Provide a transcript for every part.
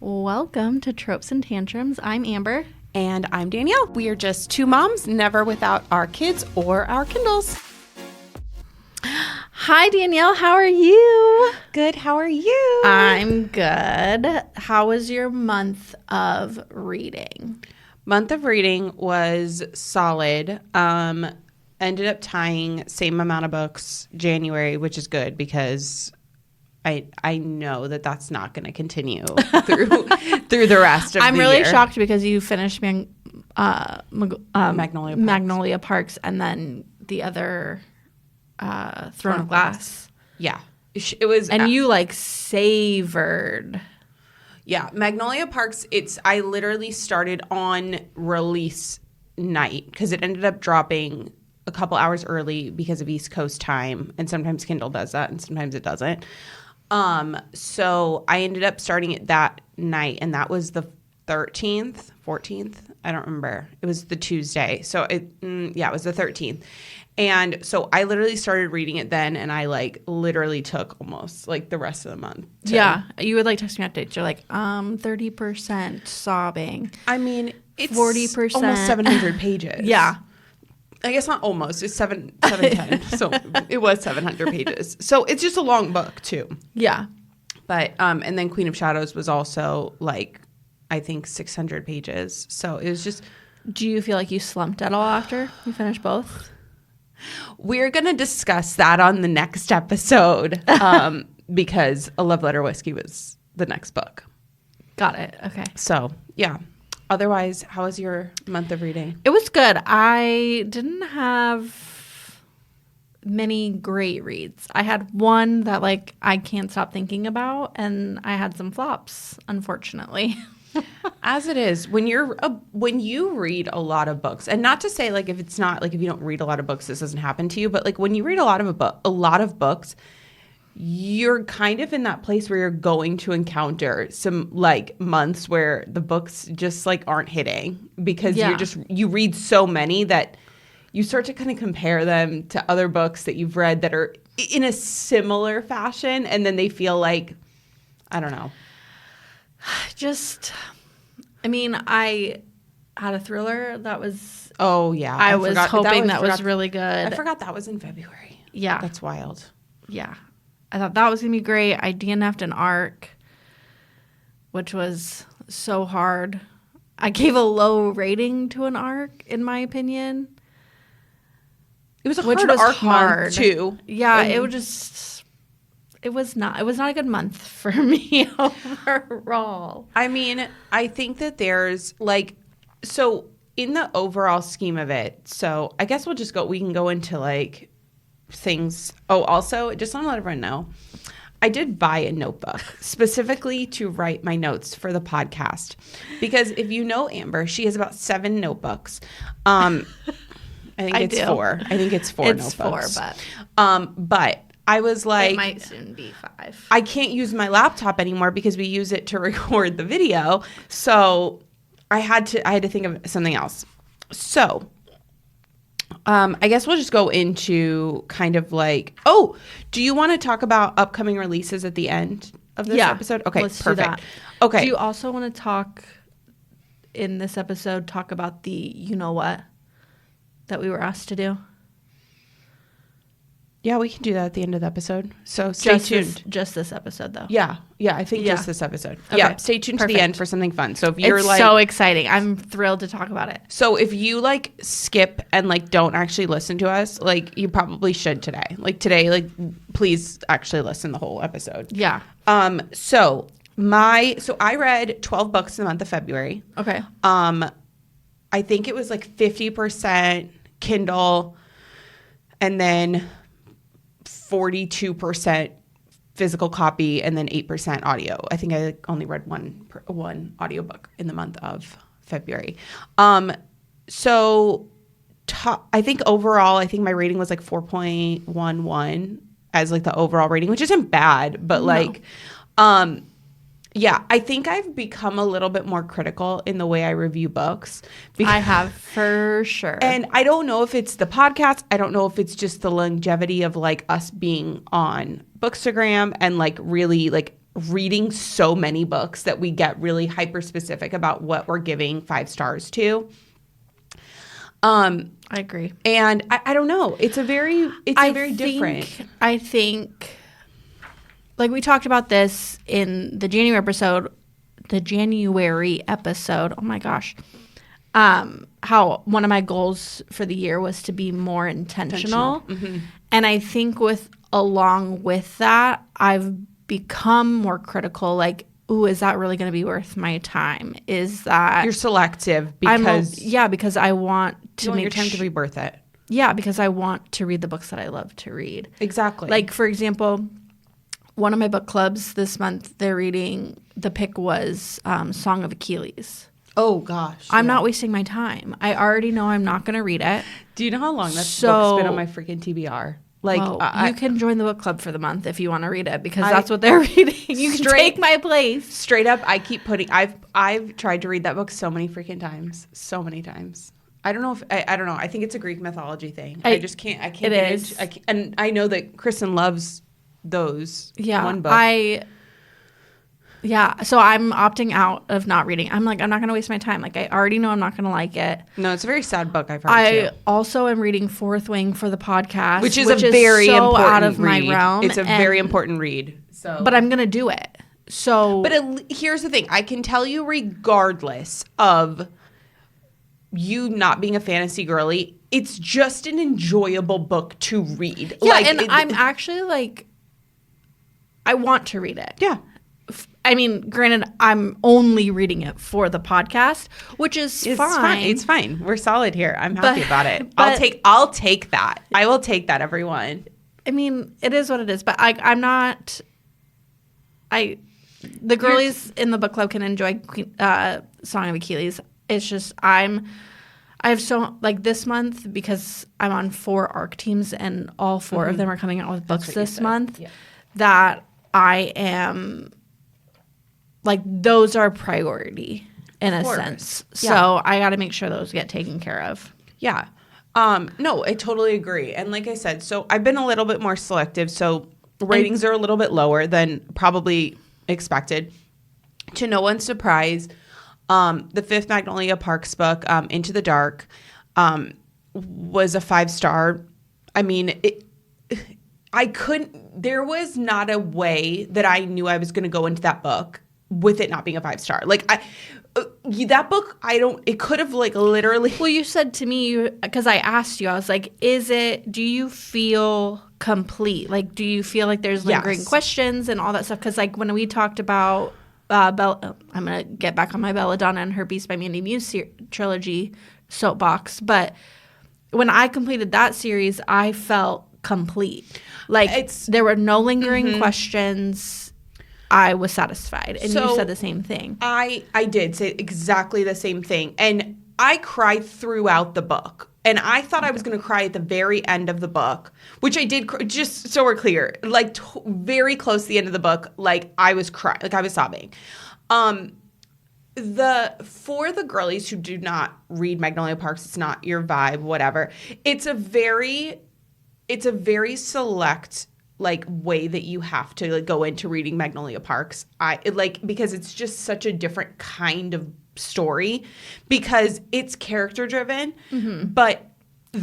Welcome to Tropes and Tantrums. I'm Amber. And I'm Danielle. We are just two moms, never without our kids or our Kindles. Hi, Danielle. How are you? Good. How are you? I'm good. How was your month of reading? Month of reading was solid. Ended up tying same amount of books January, which is good because I know that that's not going to continue through the rest of the year. I'm really shocked because you finished Magnolia Parks and then the other Throne of Glass. Yeah. It was, and you like savored. Yeah, Magnolia Parks, I literally started on release night because it ended up dropping a couple hours early because of East Coast time, and sometimes Kindle does that and sometimes it doesn't. So I ended up starting it that night, and that was the 13th, 14th, I don't remember. It was the Tuesday. So it was the 13th. And so I literally started reading it then, and I like literally took almost like the rest of the month. Yeah. You would like text me updates. You're like, 30% sobbing. I mean, it's 40%. Almost 700 pages. Yeah. I guess not almost. It's 710. So it was 700 pages. So it's just a long book too. Yeah. But and then Queen of Shadows was also like, I think 600 pages. So it was just. Do you feel like you slumped at all after you finished both? We're going to discuss that on the next episode because A Love Letter Whiskey was the next book. Got it. Okay. So, yeah. Otherwise, how was your month of reading? It was good. I didn't have many great reads. I had one that like I can't stop thinking about, and I had some flops, unfortunately. As it is, when you read a lot of books, and not to say like if you don't read a lot of books, this doesn't happen to you, but like when you read a lot of books, you're kind of in that place where you're going to encounter some like months where the books just like aren't hitting because you read so many that you start to kind of compare them to other books that you've read that are in a similar fashion, and then they feel like, I don't know. I had a thriller that was. Oh yeah, I was hoping that was really good. I forgot that was in February. Yeah, that's wild. Yeah, I thought that was gonna be great. I DNF'd an arc, which was so hard. I gave a low rating to an arc, in my opinion. It was a hard month too. Yeah, It was not a good month for me overall. I mean, I think that there's like, so in the overall scheme of it, so I guess we can go into like things. Oh, also, just want to let everyone know, I did buy a notebook specifically to write my notes for the podcast. Because if you know Amber, she has about 7 notebooks. I think it's 4. I think it's 4 notebooks. It's 4, but I was like, it might soon be 5. I can't use my laptop anymore because we use it to record the video. So I had to think of something else. So I guess we'll just go into kind of like, do you want to talk about upcoming releases at the end of this episode? Okay, let's perfect. Do that. Okay. Do you also want to talk about the you know what that we were asked to do? Yeah, we can do that at the end of the episode. So stay tuned. Just this episode, though. Yeah, I think just this episode. Okay. Yeah, stay tuned to the end for something fun. So if you're so exciting. I'm thrilled to talk about it. So if you like skip and like don't actually listen to us, like you probably should today. Like today, like please actually listen the whole episode. Yeah. So I read 12 books in the month of February. Okay. I think it was like 50% Kindle, and then 42% physical copy, and then 8% audio. I think I only read one audiobook in the month of February. I think overall, my rating was like 4.11 as like the overall rating, which isn't bad, but yeah, I think I've become a little bit more critical in the way I review books. I have, for sure. And I don't know if it's the podcast. I don't know if it's just the longevity of like us being on Bookstagram and like really like reading so many books that we get really hyper specific about what we're giving 5 stars to. I agree. And I don't know. It's very different. I think, like we talked about this in the January episode. Oh my gosh. How one of my goals for the year was to be more intentional. Mm-hmm. And I think along with that, I've become more critical. Like, ooh, is that really going to be worth my time? Is that you're selective because because I want to make your time to be worth it. Yeah, because I want to read the books that I love to read. Exactly. Like, for example, one of my book clubs this month, they're reading. The pick was Song of Achilles. Oh gosh, I'm not wasting my time. I already know I'm not going to read it. Do you know how long that book's been on my freaking TBR? Like, you can join the book club for the month if you want to read it, because that's what they're reading. You can take my place. Straight up, I keep putting. I've tried to read that book so many freaking times. So many times. I don't know if I don't know. I think it's a Greek mythology thing. I just can't. I can't. It is. And I know that Kristen loves those. Yeah. One book. So I'm opting out of not reading. I'm like, I'm not going to waste my time. Like, I already know I'm not going to like it. No, it's a very sad book. I've heard I also am reading Fourth Wing for the podcast, which is a very important out of read. My realm. It's a very important read. So, but I'm going to do it. So, but here's the thing: I can tell you, regardless of you not being a fantasy girly, it's just an enjoyable book to read. Yeah, I'm actually like, I want to read it. Yeah. I mean, granted, I'm only reading it for the podcast, which is fine. It's fine. We're solid here. I'm happy about it. I'll take that. I will take that, everyone. I mean, it is what it is. But I'm not. The girlies in the book club can enjoy Song of Achilles. It's just I have this month, because I'm on 4 ARC teams and all 4 of them are coming out with books this month. Yeah. That I am. Like, those are a priority in a sense. Yeah. So I got to make sure those get taken care of. Yeah. No, I totally agree. And like I said, so I've been a little bit more selective. So ratings are a little bit lower than probably expected. To no one's surprise, the 5th Magnolia Parks book, Into the Dark, was a 5-star. I mean, there was not a way that I knew I was going to go into that book with it not being a 5-star. Like, that book, it could have, like, literally. Well, you said to me, because I asked you, I was like, do you feel complete? Like, do you feel like there's lingering questions and all that stuff? Because, like, when we talked about I'm going to get back on my Belladonna and Her Beast by Mandy Muse trilogy soapbox. But when I completed that series, I felt complete. Like, there were no lingering questions. I was satisfied. And you said the same thing. I did say exactly the same thing. And I cried throughout the book. And I thought I was going to cry at the very end of the book, which I did, just so we're clear. Like, very close to the end of the book, like, I was crying. Like, I was sobbing. For the girlies who do not read Magnolia Parks, it's not your vibe, whatever. It's a very select, like, way that you have to, like, go into reading Magnolia Parks. Because it's just such a different kind of story, because it's character driven, but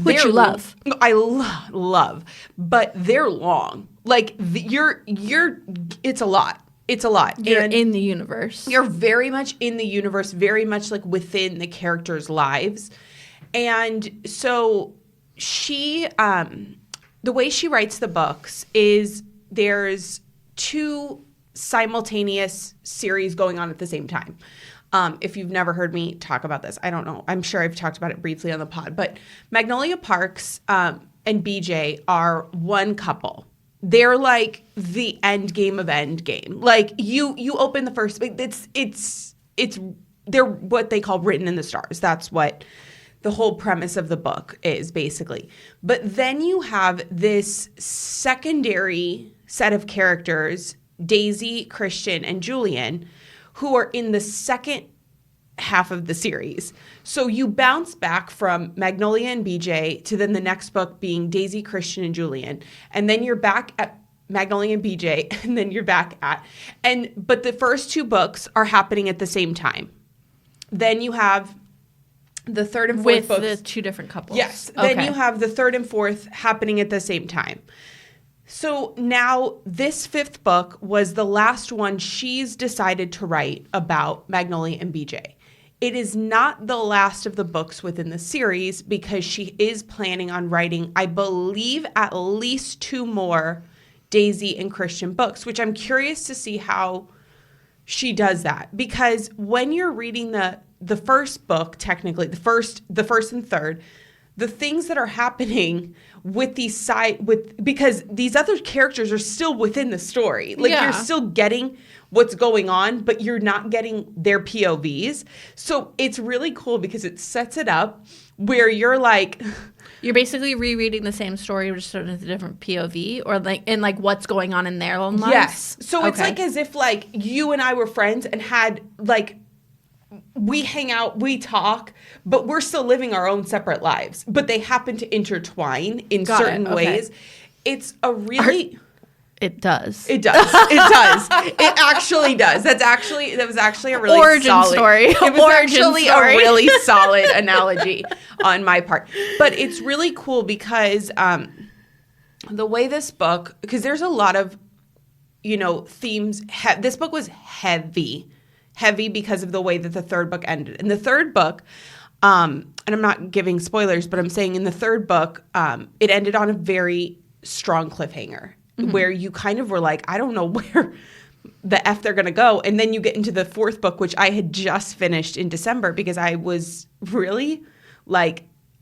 which you love. I love, but they're long. Like, it's a lot. It's a lot. You're in the universe. You're very much in the universe, very much, like, within the characters' lives. And so she, the way she writes the books is there's 2 simultaneous series going on at the same time. If you've never heard me talk about this, I don't know. I'm sure I've talked about it briefly on the pod. But Magnolia Parks and BJ are one couple. They're like the end game of end game. Like, you open the first, they're what they call written in the stars. That's what the whole premise of the book is, basically. But then you have this secondary set of characters, Daisy, Christian, and Julian, who are in the second half of the series. So you bounce back from Magnolia and BJ to then the next book being Daisy, Christian, and Julian. And then you're back at Magnolia and BJ, and then you're back at. But the first 2 books are happening at the same time. Then you have the third and fourth books. With the 2 different couples. Yes. Okay. Then you have the third and fourth happening at the same time. So now this 5th book was the last one she's decided to write about Magnolia and BJ. It is not the last of the books within the series because she is planning on writing, I believe, at least 2 more Daisy and Christian books, which I'm curious to see how she does that. Because when you're reading the first book, technically, the first and third, the things that are happening with because these other characters are still within the story. Like, you're still getting what's going on, but you're not getting their POVs. So it's really cool because it sets it up where you're like... You're basically rereading the same story, just sort of a different POV, or like what's going on in their own lives? Yes. So it's like as if like you and I were friends and had like... we hang out, we talk, but we're still living our own separate lives. But they happen to intertwine in certain ways. It's a really... It does. It does. It does. It actually does. That was actually a really origin story. It was actually a really solid analogy on my part. But it's really cool because the way this book, because there's a lot of, themes. This book was heavy because of the way that the third book ended. In the third book, and I'm not giving spoilers, but I'm saying in the third book, it ended on a very strong cliffhanger where you kind of were like, I don't know where the F they're going to go. And then you get into the 4th book, which I had just finished in December because I was really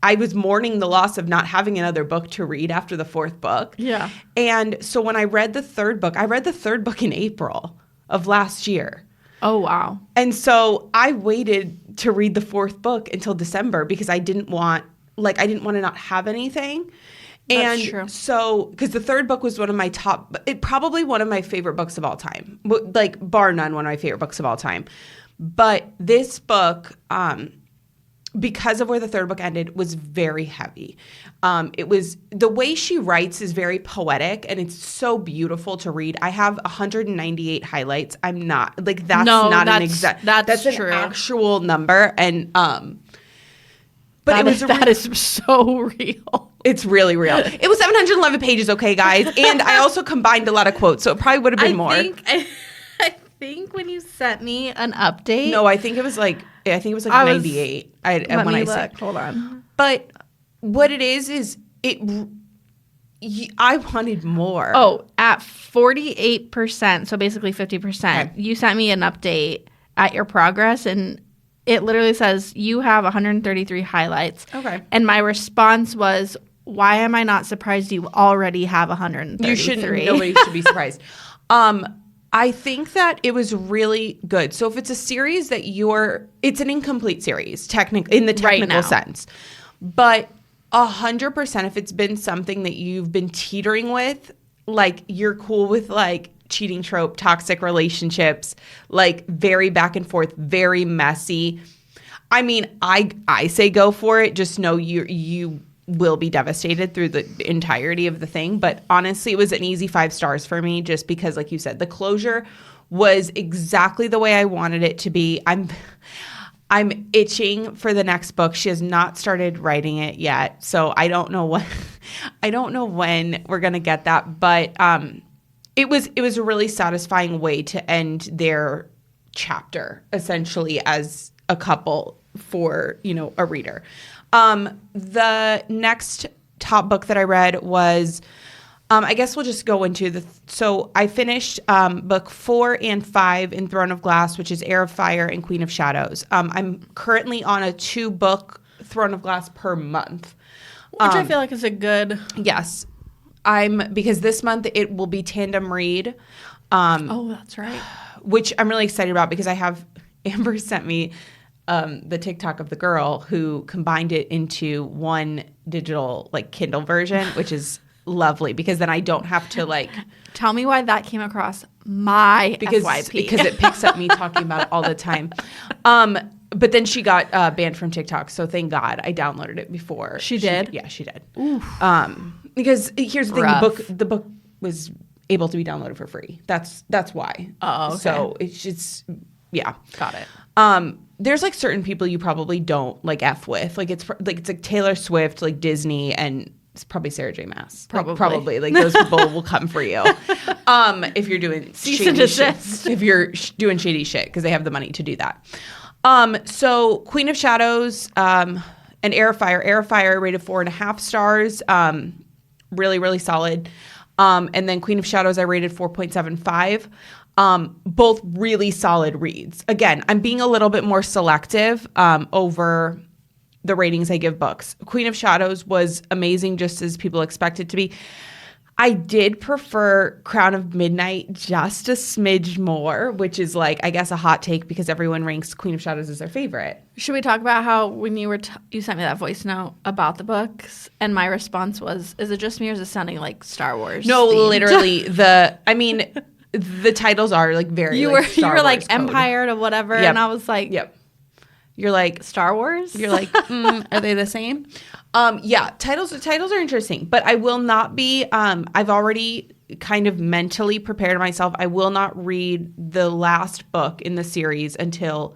I was mourning the loss of not having another book to read after the 4th book. Yeah. And so when I read the 3rd book, I read the 3rd book in April of last year. Oh, wow. And so I waited to read the 4th book until December because I didn't want to not have anything. That's true. So, because the 3rd book was one of my probably one of my favorite books of all time, like bar none, one of my favorite books of all time. But this book, because of where the 3rd book ended, was very heavy. It was, the way she writes is very poetic and it's so beautiful to read. I have 198 highlights. I'm not like, that's that's an actual number. And, but that is so real. It's really real. It was 711 pages, okay, guys? And I also combined a lot of quotes, so it probably would have been more. I think when you sent me an update. No, I think it was like 98. Let me look. Hold on. But what it is I wanted more. Oh, at 48%, so basically 50%, you sent me an update at your progress, and it literally says you have 133 highlights. Okay. And my response was, why am I not surprised you already have 133? You shouldn't. Nobody should be surprised. I think that it was really good. So if it's a series that it's an incomplete series, in the technical sense. But 100%, if it's been something that you've been teetering with, like you're cool with like cheating trope, toxic relationships, like very back and forth, very messy. I mean, I say go for it. Just know you will be devastated through the entirety of the thing. But honestly, it was an easy 5 stars for me just because, like you said, the closure was exactly the way I wanted it to be. I'm itching for the next book. She has not started writing it yet, so I don't know when we're gonna get that. But it was a really satisfying way to end their chapter, essentially, as a couple for a reader. The next top book that I read was, I guess we'll just go into so I finished book 4 and 5 in Throne of Glass, which is Heir of Fire and Queen of Shadows. I'm currently on a 2-book Throne of Glass per month. Which I feel like is a good... Yes. Because this month it will be tandem read. Oh, that's right. Which I'm really excited about because Amber sent me the TikTok of the girl who combined it into one digital like Kindle version, which is lovely because then I don't have to like... Tell me why that came across my FYP. Because it picks up me talking about it all the time. But then she got banned from TikTok, so thank God I downloaded it before. She did? Yeah, she did. Oof. Because here's the thing, the book was able to be downloaded for free. That's why. Oh, okay. So it's just, yeah. Got it. There's like certain people you probably don't like F with. Like it's like Taylor Swift, like Disney, and it's probably Sarah J. Maas. Probably. Like those people will come for you. If you're doing shady shit. If you're doing shady shit, because they have the money to do that. So Queen of Shadows, and Air of Fire. Air of Fire rated 4.5 stars. Really, really solid. And then Queen of Shadows, I rated 4.75. Both really solid reads. Again, I'm being a little bit more selective over the ratings I give books. Queen of Shadows was amazing, just as people expect it to be. I did prefer Crown of Midnight just a smidge more, which is like, I guess, a hot take because everyone ranks Queen of Shadows as their favorite. Should we talk about how when you were you sent me that voice note about the books, and my response was, "Is it just me or is it sounding like Star Wars?" No, themed? literally the titles are like very. You like were Star like Wars Empire to whatever, Yep. And I was like, Yep. You're like Star Wars. You're like, are they the same? Yeah, titles are interesting, but I will not be. I've already kind of mentally prepared myself. I will not read the last book in the series until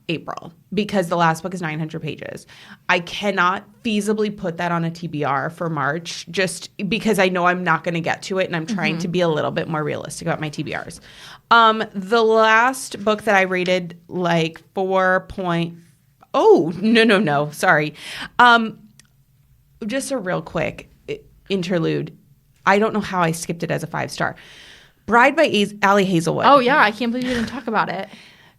April, because the last book is 900 pages. I cannot feasibly put that on a TBR for March, just because I know I'm not going to get to it, and I'm trying to be a little bit more realistic about my TBRs. The last book that I rated like 4. Oh, no. Sorry. Just a real quick interlude. I don't know how I skipped it as a 5-star. Bride by Ali Hazelwood. Oh, yeah. I can't believe you didn't talk about it.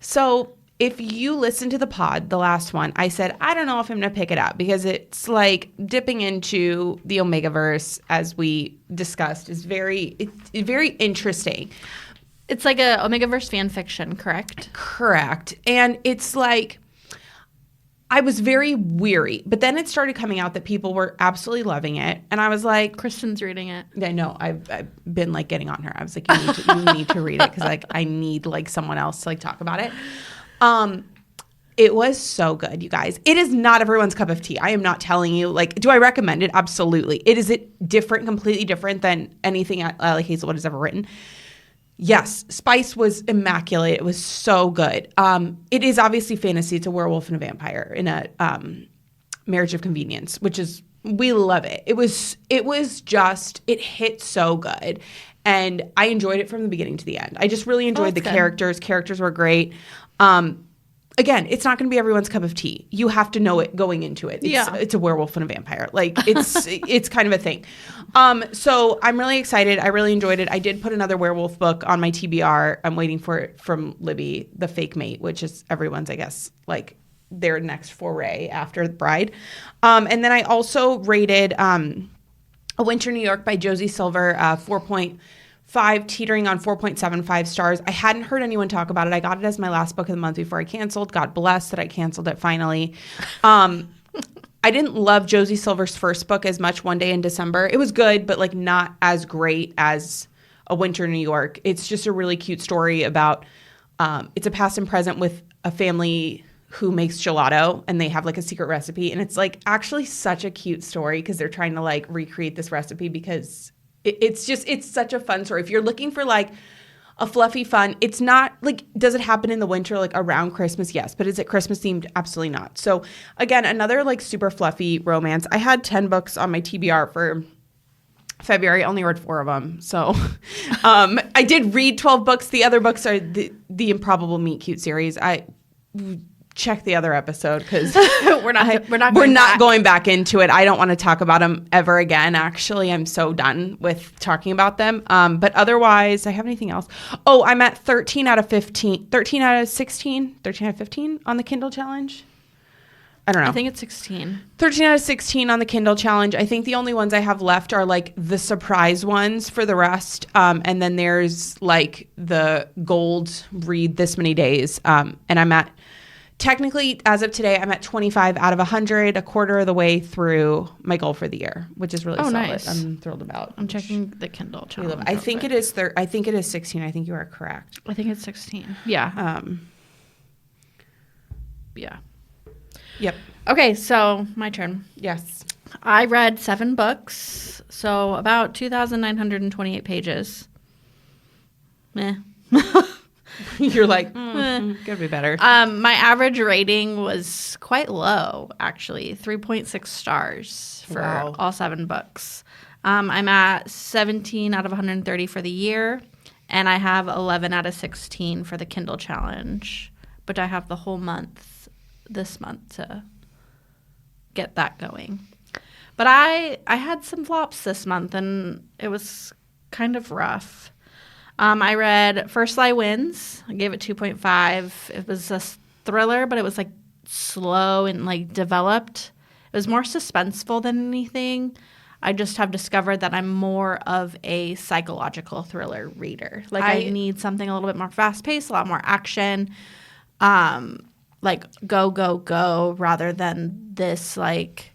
So if you listen to the pod, the last one, I said, I don't know if I'm going to pick it up because it's like dipping into the Omegaverse, as we discussed, is very interesting. It's like a Omegaverse fan fiction, correct? Correct. And it's like, I was very weary, but then it started coming out that people were absolutely loving it. And I was like, Kristen's reading it. I know. I've been like getting on her. I was like, you need to read it, because like I need like someone else to like talk about it. It was so good, you guys. It is not everyone's cup of tea. I am not telling you, like, do I recommend it? Absolutely. Is it different, completely different than anything Ali Hazelwood has ever written? Yes. Spice was immaculate. It was so good. It is obviously fantasy. It's a werewolf and a vampire in a marriage of convenience, which is, we love it. It hit so good. And I enjoyed it from the beginning to the end. I just really enjoyed the characters. Characters were great. Again, it's not going to be everyone's cup of tea. You have to know it going into it. It's a werewolf and a vampire. Like, it's kind of a thing. So I'm really excited. I really enjoyed it. I did put another werewolf book on my TBR. I'm waiting for it from Libby, The Fake Mate, which is everyone's, I guess, like their next foray after The Bride. And then I also rated A Winter in New York by Josie Silver, 4.5, teetering on 4.75 stars. I hadn't heard anyone talk about it. I got it as my last book of the month before I canceled. God bless that I canceled it finally. I didn't love Josie Silver's first book as much, One Day in December. It was good, but like not as great as A Winter in New York. It's just a really cute story about, it's a past and present with a family who makes gelato, and they have like a secret recipe. And it's like actually such a cute story, because they're trying to like recreate this recipe, because it's such a fun story. If you're looking for like a fluffy fun, it's not like, does it happen in the winter, like around Christmas? Yes. But is it Christmas themed? Absolutely not. So again, another like super fluffy romance. I had 10 books on my TBR for February. I only read 4 of them. So I did read 12 books. The other books are the Improbable Meet Cute series. I check the other episode, because we're not going back into it. I don't want to talk about them ever again. Actually, I'm so done with talking about them. But otherwise, I have anything else? Oh, I'm at 13 out of 15 on the Kindle challenge. I don't know. I think it's 16. 13 out of 16 on the Kindle challenge. I think the only ones I have left are like the surprise ones for the rest. And then there's like the gold read this many days. And I'm at, technically, as of today, I'm at 25 out of 100, a quarter of the way through my goal for the year, which is really solid. Nice. I'm thrilled about. I'm checking the Kindle challenge. I think it is. I think it is 16. I think you are correct. I think it's 16. Yeah. Yeah. Yep. Okay, so my turn. Yes. I read 7 books, so about 2,928 pages. Meh. You're like, gotta be better. My average rating was quite low, actually, 3.6 stars for all 7 books. I'm at 17 out of 130 for the year, and I have 11 out of 16 for the Kindle challenge. But I have the whole month this month to get that going. But I had some flops this month, and it was kind of rough. I read First Lie Wins. I gave it 2.5. It was a thriller, but it was like slow and like developed. It was more suspenseful than anything. I just have discovered that I'm more of a psychological thriller reader. Like I need something a little bit more fast-paced, a lot more action, like go, go, go, rather than this like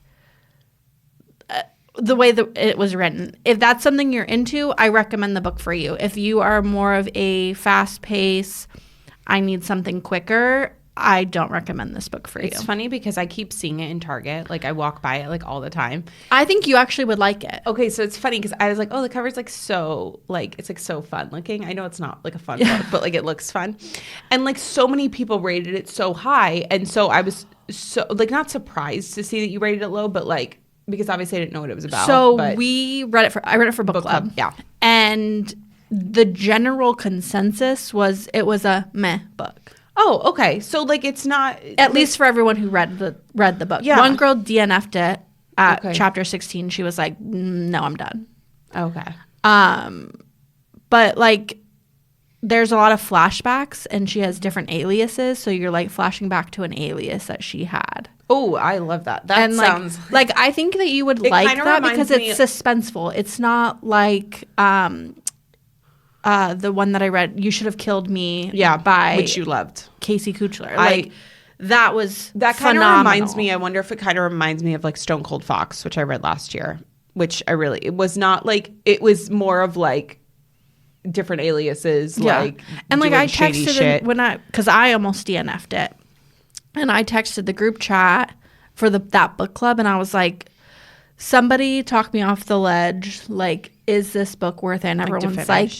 the way that it was written. If that's something you're into, I recommend the book for you. If you are more of a fast pace, I need something quicker, I don't recommend this book for you. It's funny because I keep seeing it in Target. Like I walk by it like all the time. I think you actually would like it. Okay, so it's funny because I was like, oh, the cover's like so like it's like so fun looking. I know it's not like a fun book, but like it looks fun. And like so many people rated it so high. And so I was so like not surprised to see that you rated it low, but like because obviously I didn't know what it was about. So I read it for book club. Yeah. And the general consensus was it was a meh book. Oh, okay. So like it's not at least for everyone who read the book. Yeah. One girl DNF'd it at chapter 16. She was like, "No, I'm done." Okay. But like there's a lot of flashbacks and she has different aliases, so you're like flashing back to an alias that she had. Oh, I love that. That sounds like I think that you would like that because it's suspenseful. It's not like the one that I read, You Should Have Killed Me, by which you loved, Casey Kuchler. Like that kind of reminds me. I wonder if it kind of reminds me of like Stone Cold Fox, which I read last year. Which it was not like it was more of like different aliases, like and like I texted shit. Because I almost DNF'd it. And I texted the group chat for that book club, and I was like, somebody talk me off the ledge. Like, is this book worth it? And everyone's like,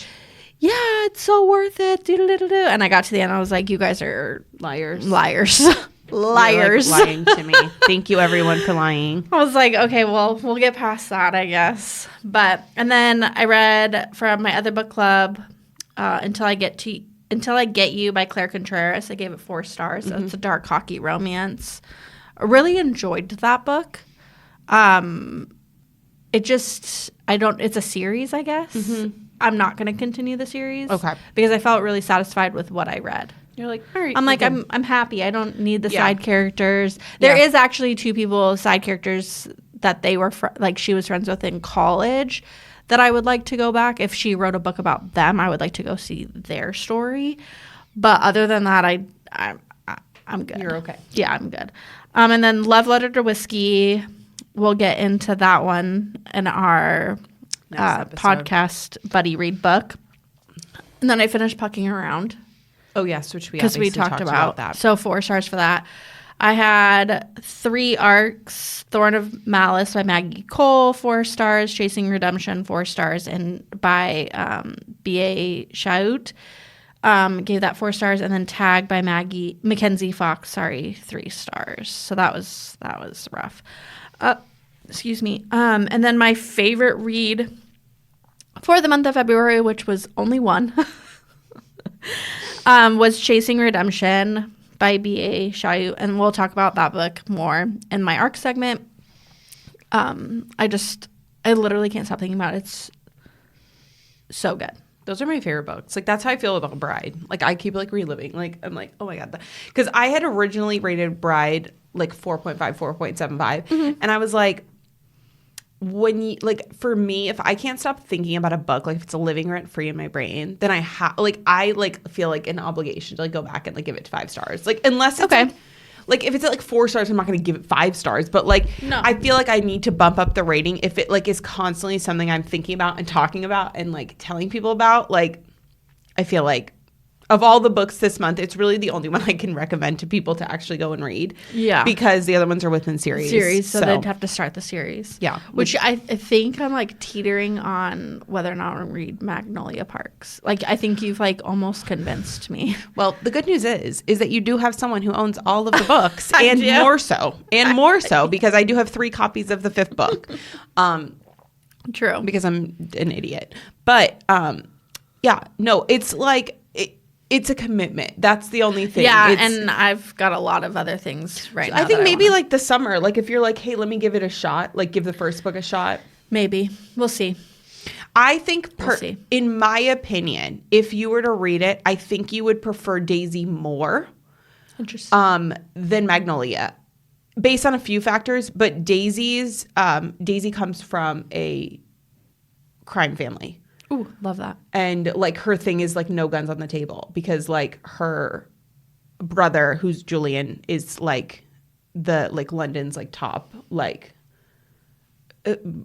yeah, it's so worth it. And I got to the end, I was like, you guys are liars. Liars. Liars. Like lying to me. Thank you, everyone, for lying. I was like, okay, well, we'll get past that, I guess. And then I read from my other book club, Until I Get You by Claire Conteras. I gave it 4 stars. Mm-hmm. It's a dark hockey romance. I really enjoyed that book. It's a series, I guess. Mm-hmm. I'm not going to continue the series. Okay. Because I felt really satisfied with what I read. You're like, all right. I'm like, I'm happy. I don't need the side characters. There is actually 2 side characters that they were, she was friends with in college, that I would like to go back. If she wrote a book about them, I would like to go see their story. But other than that, I'm good. You're okay. Yeah, I'm good. And then Love Letter to Whiskey, we'll get into that one in our podcast buddy read book. And then I finished Pucking Around. Oh, yes, which we talked about that. So 4 stars for that. I had 3 arcs. Thorn of Malice by Maggie Cole, 4 stars. Chasing Redemption, 4 stars. And by B.A. Chayut, gave that 4 stars. And then Tag by Mackenzy Fox, 3 stars. So that was rough. Excuse me. And then my favorite read for the month of February, which was only one, was Chasing Redemption by B.A. Chayut, and we'll talk about that book more in my arc segment. I literally can't stop thinking about it. It's so good. Those are my favorite books. Like, that's how I feel about Bride. Like, I keep, like, reliving. Like, I'm like, oh, my God. Because I had originally rated Bride, like, 4.5, 4.75. Mm-hmm. And I was like, for me, if I can't stop thinking about a book, like, if it's a living rent-free in my brain, then I feel like an obligation to, like, go back and, like, give it 5 stars. Like, unless it's, like, if it's at, like, 4 stars, I'm not going to give it 5 stars. But, like, no. I feel like I need to bump up the rating if it, like, is constantly something I'm thinking about and talking about and, like, telling people about. Like, I feel like Of all the books this month, it's really the only one I can recommend to people to actually go and read. Yeah. Because the other ones are within series. So they'd have to start the series. Yeah. Which I think I'm like teetering on whether or not I read Magnolia Parks. Like, I think you've like almost convinced me. Well, the good news is that you do have someone who owns all of the books and do. more so because I do have 3 copies of the 5th book. True. Because I'm an idiot. But yeah, no, it's like it's a commitment. That's the only thing. Yeah, and I've got a lot of other things now. I think maybe like the summer, like if you're like, hey, let me give it a shot, like give the first book a shot. Maybe. We'll see. I think, We'll see. in my opinion, if you were to read it, I think you would prefer Daisy more than Magnolia, based on a few factors. But Daisy comes from a crime family. Ooh, love that. And like her thing is like no guns on the table because like her brother, who's Julian, is like the like London's like top like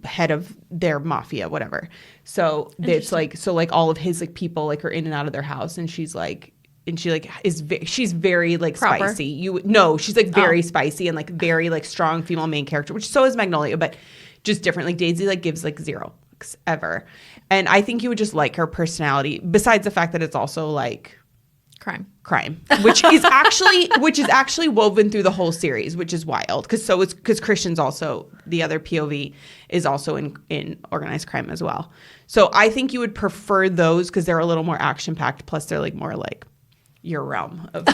head of their mafia, whatever. So it's like all of his like people like are in and out of their house, and she's like. And she like she's very like Proper. spicy. She's like very spicy and like very like strong female main character, which so is Magnolia, but just different. Like Daisy like gives like 0 ever. And I think you would just like her personality, besides the fact that it's also like crime, which is actually woven through the whole series, which is wild because Christian's also, the other POV is also in organized crime as well. So I think you would prefer those because they're a little more action packed. Plus they're like more like your realm of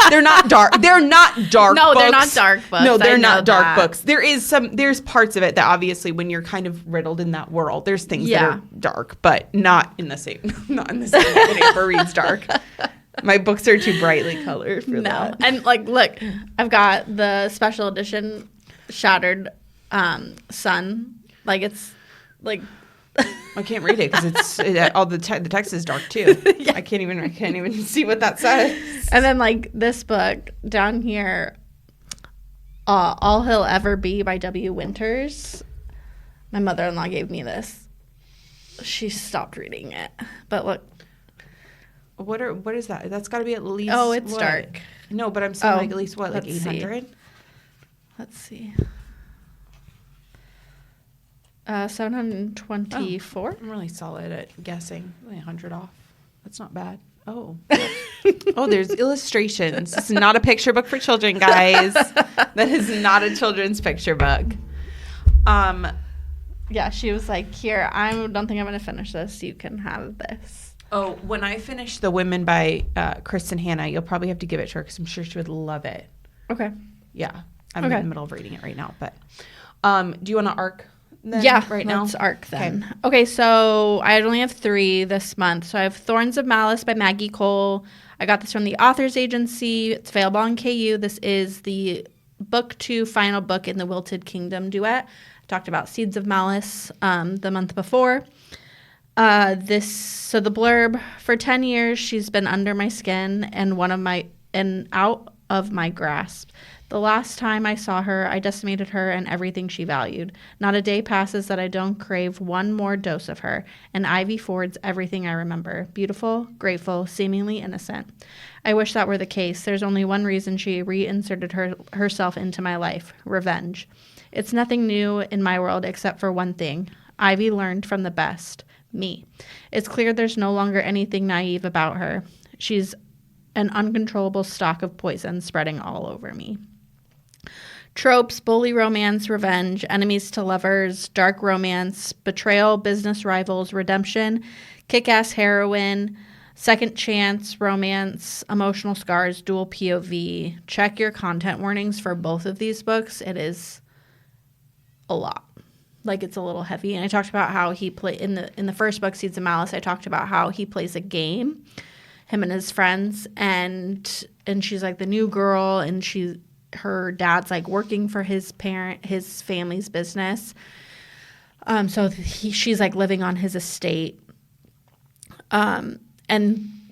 they're not dark. They're not dark No, books. they're not dark books. No, they're not dark that. books. There's parts of it that obviously when you're kind of riddled in that world, there's things that are dark, but not in the same way that Amber reads dark. My books are too brightly colored for that. And like, look, I've got the special edition Shattered Sun. Like, it's like I can't read it because all the text is dark too. Yeah. I can't even see what that says. And then like this book down here, All He'll Ever Be by W. Winters. My mother-in-law gave me this. She stopped reading it, but look. What is that? That's got to be at least. Oh, it's dark. No, but I'm saying like at least what, like 800? Let's see. 724. I'm really solid at guessing. Only 100 off. That's not bad. Oh. Oh, there's illustrations. It's not a picture book for children, guys. That is not a children's picture book. Yeah, she was like, here, I don't think I'm going to finish this. You can have this. Oh, when I finish The Women by Kristen Hanna, you'll probably have to give it to her because I'm sure she would love it. Okay. Yeah. I'm in the middle of reading it right now. But do you want to arc then right now? Let's arc then. Okay, so I only have 3 this month. So I have Thorns of Malice by Maggie Cole. I got this from the Authors Agency. It's available on KU. This is the book 2 final book in the Wilted Kingdom duet. I talked about Seeds of Malice the month before. So the blurb: for 10 years she's been under my skin and out of my grasp. The last time I saw her, I decimated her and everything she valued. Not a day passes that I don't crave one more dose of her. And Ivy Ford's everything I remember. Beautiful, grateful, seemingly innocent. I wish that were the case. There's only one reason she reinserted herself into my life: revenge. It's nothing new in my world except for one thing. Ivy learned from the best. Me. It's clear there's no longer anything naive about her. She's an uncontrollable stock of poison spreading all over me. Tropes: bully romance, revenge, enemies to lovers, dark romance, betrayal, business rivals, redemption, kick-ass heroine, second chance romance, emotional scars, dual POV. Check your content warnings for both of these books. It is a lot. Like, it's a little heavy. And I talked about how he played in the first book, Seeds of Malice. I talked about how he plays a game, him and his friends, and she's like the new girl, and her dad's like working for his family's business. So she's like living on his estate. And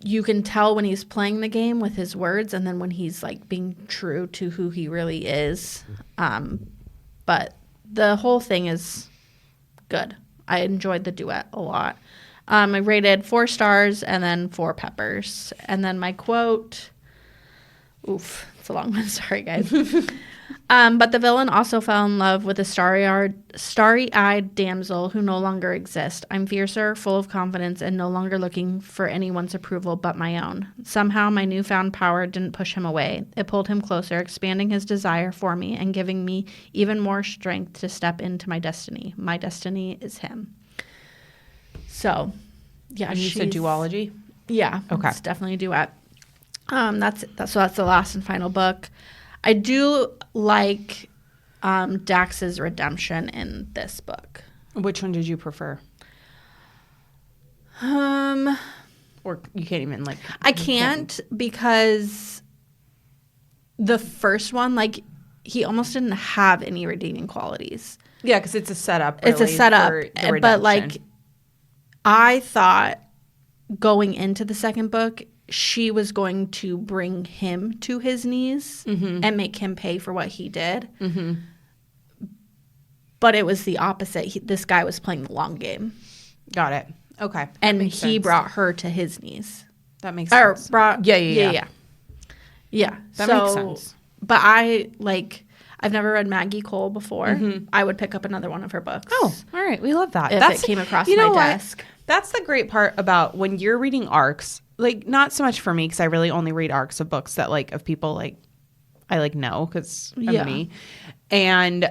you can tell when he's playing the game with his words, and then when he's like being true to who he really is. But the whole thing is good. I enjoyed the duet a lot. I rated 4 stars and then 4 peppers. And then my quote, oof, it's a long one. Sorry, guys. But the villain also fell in love with a starry-eyed damsel who no longer exists. I'm fiercer, full of confidence, and no longer looking for anyone's approval but my own. Somehow my newfound power didn't push him away. It pulled him closer, expanding his desire for me and giving me even more strength to step into my destiny. My destiny is him. So, yeah. And you said duology? Yeah. Okay. It's definitely a duet. That's the last and final book. I do like Dax's redemption in this book. Which one did you prefer? Or you can't even like. I can't because the first one, like, he almost didn't have any redeeming qualities. Yeah, because it's a setup. Really, it's a setup, for the redemption. But like, I thought going into the second book, she was going to bring him to his knees and make him pay for what he did. Mm-hmm. But it was the opposite. This guy was playing the long game. Got it. Okay. And he brought her to his knees. That makes sense. Yeah. That makes sense. But I've never read Maggie Cole before. Mm-hmm. I would pick up another one of her books. Oh, all right. We love that. If it came across my desk. That's the great part about when you're reading arcs. Like, not so much for me because I really only read arcs of books that, like, of people, like, I, like, know because of me. And,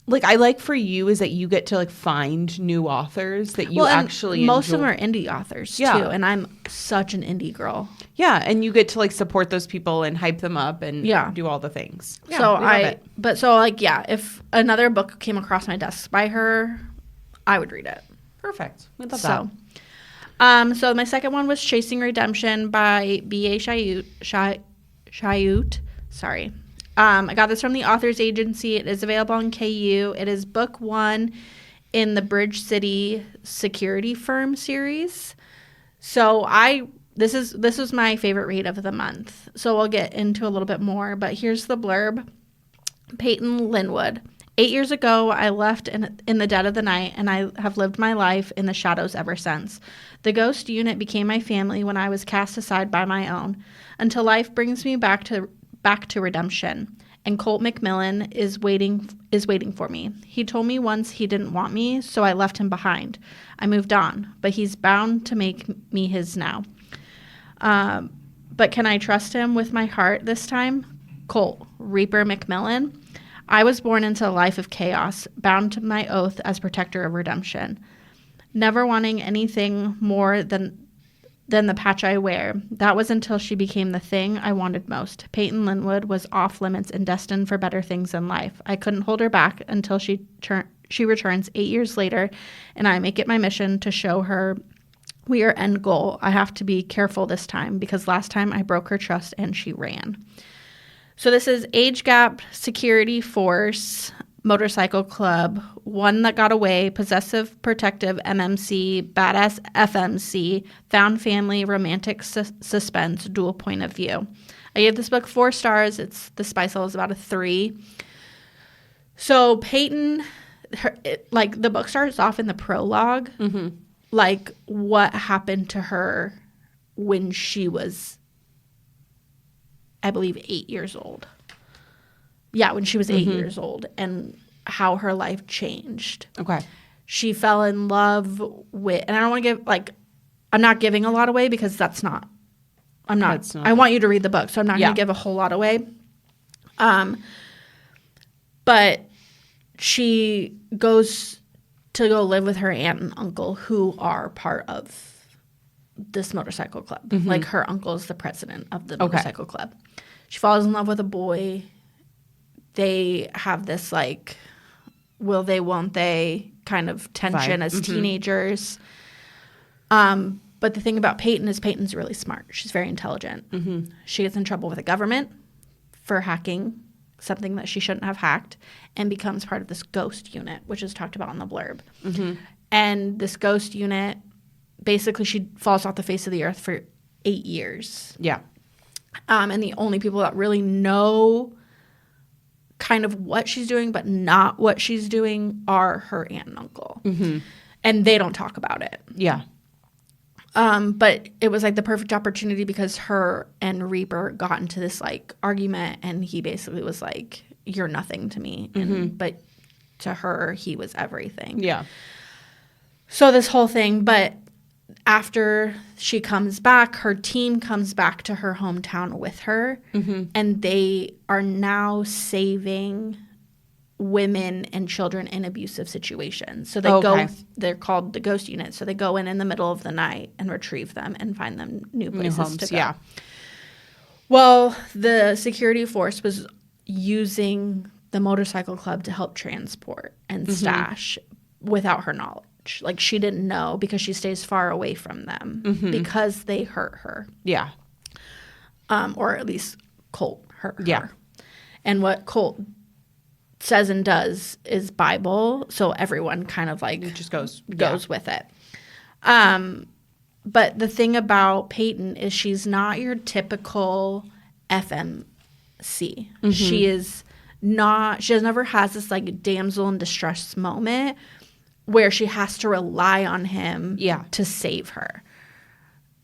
like, I like for you is that you get to, like, find new authors that you actually most enjoy. of them are indie authors, too. And I'm such an indie girl. Yeah, and you get to, like, support those people and hype them up and do all the things. Yeah, if another book came across my desk by her, I would read it. Perfect. We love that. So my second one was Chasing Redemption by B.A. Chayut. Sorry. I got this from the Authors Agency. It is available on KU. It is book 1 in the Bridge City Security Firm series. So this was my favorite read of the month. So we'll get into a little bit more, but here's the blurb. Peyton Linwood. 8 years ago, I left in the dead of the night, and I have lived my life in the shadows ever since. The ghost unit became my family when I was cast aside by my own, until life brings me back to redemption. And Colt McMillan is waiting for me. He told me once he didn't want me, so I left him behind. I moved on, but he's bound to make me his now. But can I trust him with my heart this time? Colt, Reaper McMillan. I was born into a life of chaos, bound to my oath as protector of redemption. Never wanting anything more than the patch I wear. That was until she became the thing I wanted most. Peyton Linwood was off limits and destined for better things in life. I couldn't hold her back until she returns 8 years later, and I make it my mission to show her we are end goal. I have to be careful this time because last time I broke her trust and she ran. So this is Age Gap, Security Force, Motorcycle Club, One That Got Away, Possessive Protective MMC, Badass FMC, Found Family, Romantic Suspense, Dual Point of View. I gave this book 4 stars. The spice level is about a 3. So Peyton, the book starts off in the prologue, like what happened to her when she was, I believe, 8 years old. Yeah, when she was 8 years old, and how her life changed. Okay. She fell in love with, and I don't want to give, I'm not giving a lot away because I want you to read the book, so I'm not going to give a whole lot away. But she goes to go live with her aunt and uncle who are part of this motorcycle club. Like, her uncle is the president of the motorcycle club. She falls in love with a boy. They have this, like, will they, won't they kind of tension as teenagers. But the thing about Peyton is Peyton's really smart. She's very intelligent. She gets in trouble with the government for hacking something that she shouldn't have hacked and becomes part of this ghost unit, which is talked about in the blurb. And this ghost unit, basically she falls off the face of the earth for 8 years. Yeah. And the only people that really know kind of what she's doing but not what she's doing are her aunt and uncle. And they don't talk about it. Yeah. But it was like the perfect opportunity because her and Reaper got into this like argument, and he basically was like, "You're nothing to me," but to her, he was everything. Yeah. So this whole thing, but after she comes back, her team comes back to her hometown with her, and they are now saving women and children in abusive situations. So they they're called the ghost unit. So they go in the middle of the night and retrieve them and find them new places homes, to go. Yeah. Well, the security force was using the motorcycle club to help transport and stash without her knowledge. Like, she didn't know because she stays far away from them because they hurt her. Yeah. Or at least Colt hurt her. Yeah. And what Colt says and does is Bible, so everyone kind of like just goes with it. But the thing about Peyton is she's not your typical FMC. She is not. She never has this like damsel in distress moment where she has to rely on him to save her.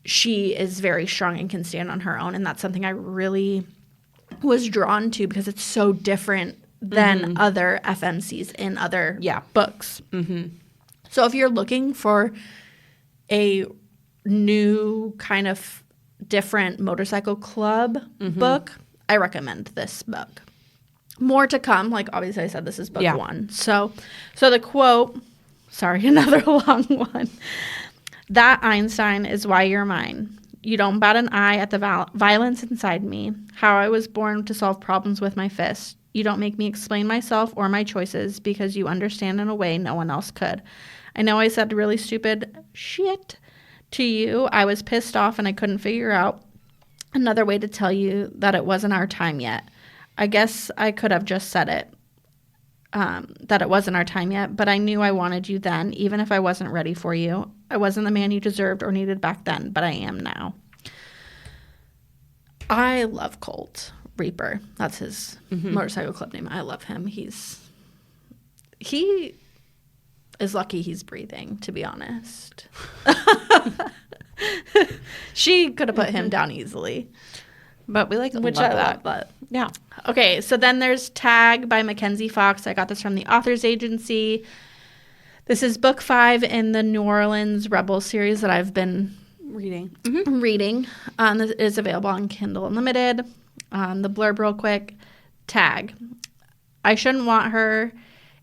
She is very strong and can stand on her own, and that's something I really was drawn to because it's so different than other FMCs in other books. So if you're looking for a new kind of different motorcycle club book, I recommend this book. More to come. Like, obviously I said this is book one. So the quote, sorry, another long one. "That Einstein is why you're mine. You don't bat an eye at the violence inside me, how I was born to solve problems with my fist. You don't make me explain myself or my choices because you understand in a way no one else could. I know I said really stupid shit to you. I was pissed off and I couldn't figure out another way to tell you that it wasn't our time yet. I guess I could have just said it, that it wasn't our time yet, but I knew I wanted you then, even if I wasn't ready for you. I wasn't the man you deserved or needed back then, but I am now." I love Colt Reaper. That's his motorcycle club name. I love him. He is lucky he's breathing, to be honest. She could have put him down easily. But we which I love that. Yeah. Okay, so then there's Tag by Mackenzy Fox. I got this from the Authors Agency. This is book 5 in the New Orleans Rebels series that I've been reading. This is available on Kindle Unlimited. The blurb real quick. Tag. "I shouldn't want her.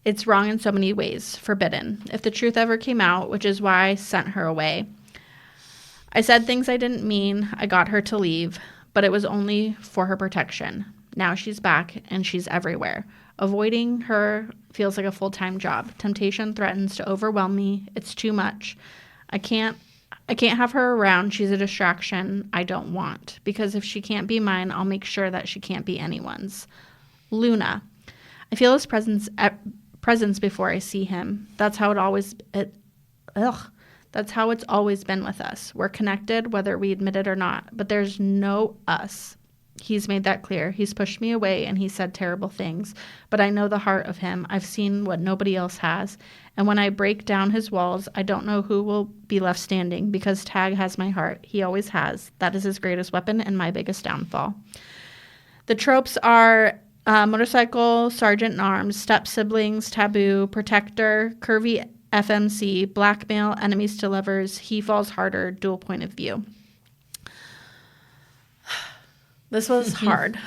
It's wrong in so many ways. Forbidden. If the truth ever came out, which is why I sent her away. I said things I didn't mean. I got her to leave, but it was only for her protection. Now she's back, and she's everywhere. Avoiding her feels like a full-time job. Temptation threatens to overwhelm me. It's too much. I can't have her around. She's a distraction I don't want. Because if she can't be mine, I'll make sure that she can't be anyone's. Luna. I feel his presence before I see him. That's how That's how it's always been with us. We're connected, whether we admit it or not. But there's no us. He's made that clear. He's pushed me away and he said terrible things. But I know the heart of him. I've seen what nobody else has. And when I break down his walls, I don't know who will be left standing because Tag has my heart. He always has. That is his greatest weapon and my biggest downfall. The tropes are motorcycle, sergeant-in-arms, step-siblings, taboo, protector, curvy FMC, blackmail, enemies to lovers, he falls harder, dual point of view. This was hard.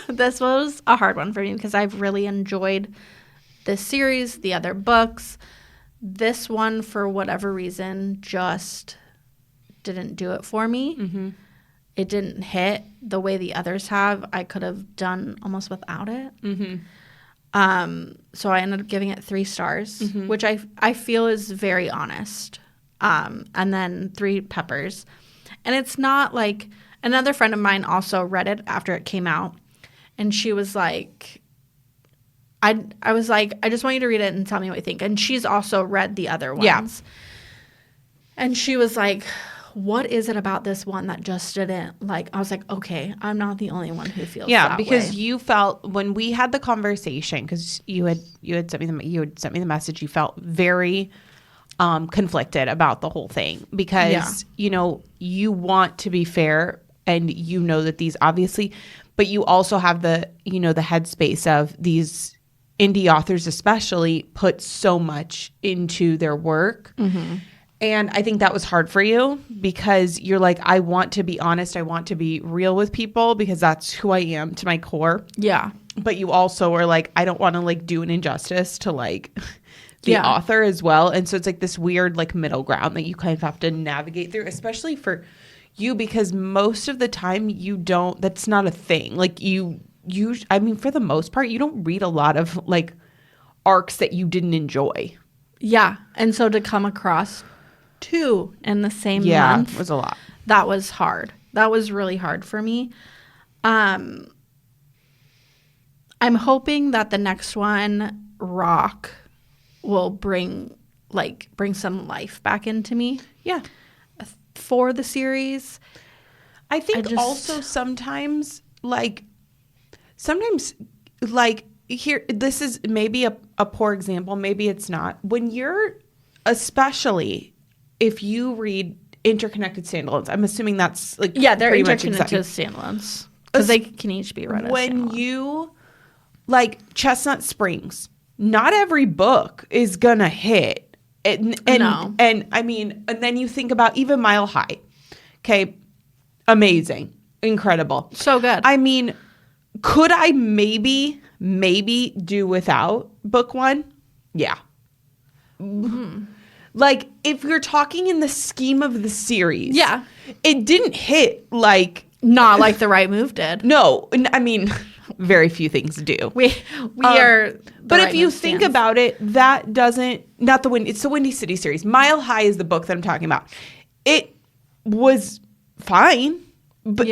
This was a hard one for me because I've really enjoyed this series, the other books. This one, for whatever reason, just didn't do it for me. Mm-hmm. It didn't hit the way the others have. I could have done almost without it. Mm-hmm. So I ended up giving it 3 stars, mm-hmm. which I feel is very honest. And then 3 peppers. And it's not like... Another friend of mine also read it after it came out, and she was like, I was like, I just want you to read it and tell me what you think. And she's also read the other ones. Yeah. And she was like, what is it about this one that just didn't, like, I was like, okay, I'm not the only one who feels that because way. You felt, when we had the conversation, because you had sent me the message, you felt very conflicted about the whole thing because, you know, you want to be fair and you know that these obviously, but you also have the, you know, the headspace of these indie authors especially put so much into their work. Mm-hmm. And I think that was hard for you because you're like, I want to be honest. I want to be real with people because that's who I am to my core. Yeah. But you also are like, I don't want to like do an injustice to like the author as well. And so it's like this weird like middle ground that you kind of have to navigate through, especially for you, because most of the time you don't, that's not a thing. Like I mean, for the most part, you don't read a lot of like arcs that you didn't enjoy. Yeah. And so to come across 2 in the same month was a lot. That was hard. That was really hard for me. I'm hoping that the next one, Rock, will bring some life back into me. Yeah. For the series. I think also sometimes here, this is maybe a poor example. Maybe it's not. When you're, especially if you read interconnected standalones, I'm assuming that's like, they're interconnected standalones because they can each be read as when you like Chestnut Springs, not every book is gonna hit. And I mean, and then you think about even Mile High. Okay, amazing, incredible, so good. I mean, could I maybe do without book 1? Yeah. Mm-hmm. Like, if you're talking in the scheme of the series, it didn't hit like... Not like The Right Move did. No, I mean, very few things do. We are... But if you think about it, that doesn't... It's the Windy City series. Mile High is the book that I'm talking about. It was fine, but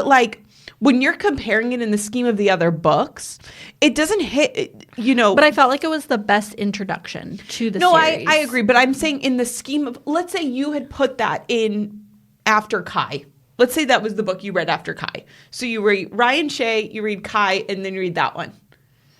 like... When you're comparing it in the scheme of the other books, it doesn't hit, you know. But I felt like it was the best introduction to the series. No, I agree. But I'm saying in the scheme of, let's say you had put that in after Kai. Let's say that was the book you read after Kai. So you read Ryan Shea, you read Kai, and then you read that one.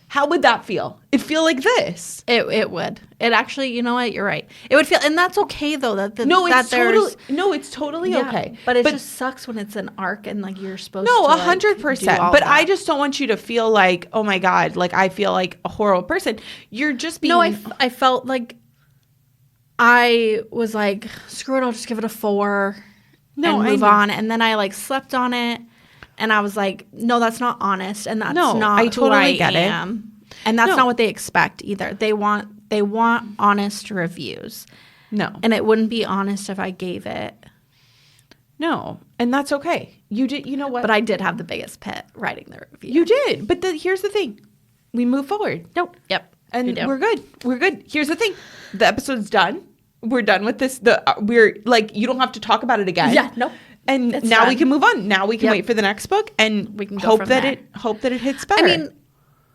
How would that feel? It'd feel like this. It would. It actually, you know what? You're right. It would feel, and that's okay though. It's totally okay. But it just sucks when it's an arc and like you're supposed to. No, 100%. But I just don't want you to feel like, oh my God, like I feel like a horrible person. You're just being. No, I felt like I was like, screw it, I'll just give it a 4 and move on. And then I like slept on it. And I was like, no, that's not honest. And that's not I totally who I am. And that's not what they expect either. They want honest reviews. No. And it wouldn't be honest if I gave it. No. And that's okay. You did, you know what? But I did have the biggest pit writing the review. You did. But here's the thing. We move forward. Nope. Yep. And we're good. We're good. Here's the thing. The episode's done. We're done with this. We're like, you don't have to talk about it again. Yeah. Nope. And it's now done. We can move on. Now we can wait for the next book, and we can hope that it hits better. I mean,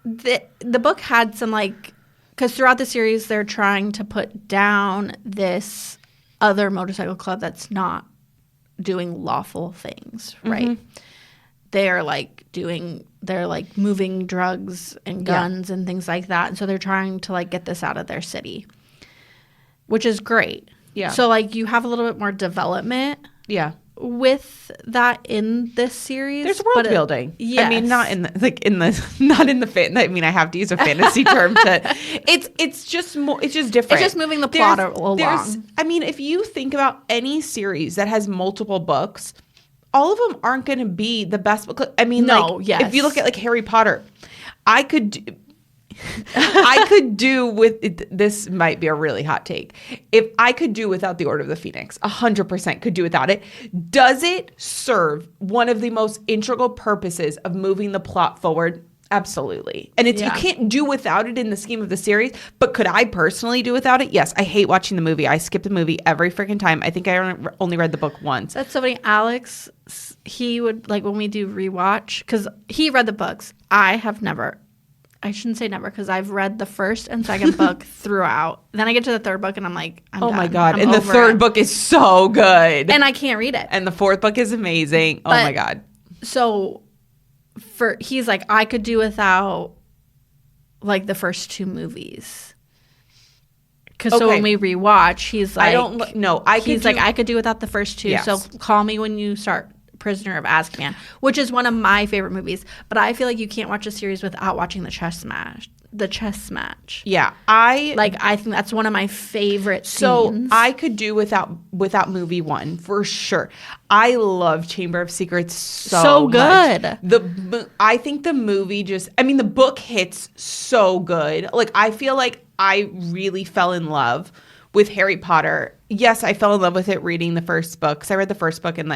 the book had some like, because throughout the series they're trying to put down this other motorcycle club that's not doing lawful things, right? Mm-hmm. They're like moving drugs and guns and things like that, and so they're trying to like get this out of their city, which is great. Yeah. So like you have a little bit more development. Yeah. With that in this series, there's world building. Yes. I mean, not in the fan. I mean, I have to use a fantasy term to. It's just more. It's just different. It's just moving the plot along. I mean, if you think about any series that has multiple books, all of them aren't going to be the best book. I mean, if you look at like Harry Potter, I could do with this might be a really hot take. If I could do without the Order of the Phoenix, 100% could do without it. Does it serve one of the most integral purposes of moving the plot forward? Absolutely. And you can't do without it in the scheme of the series. But could I personally do without it? Yes. I hate watching the movie. I skip the movie every freaking time. I think I only read the book once. That's so funny. Alex, he would like when we do rewatch, because he read the books. I shouldn't say never, because I've read the first and second book throughout. Then I get to the third book and I'm like, I'm done. My God. And the third book is so good. And I can't read it. And the fourth book is amazing. Oh my God. So he's like, I could do without like the first 2 movies. Because so when we rewatch, he's like, I could do without the first two. Yes. So call me when you start Prisoner of Azkaban, which is one of my favorite movies. But I feel like you can't watch a series without watching the chess match. Yeah, I think that's one of my favorite scenes. So I could do without movie one for sure. I love Chamber of Secrets so good. I think the movie the book hits so good. Like I feel like I really fell in love with Harry Potter. Yes, I fell in love with it reading the first book because I read the first book in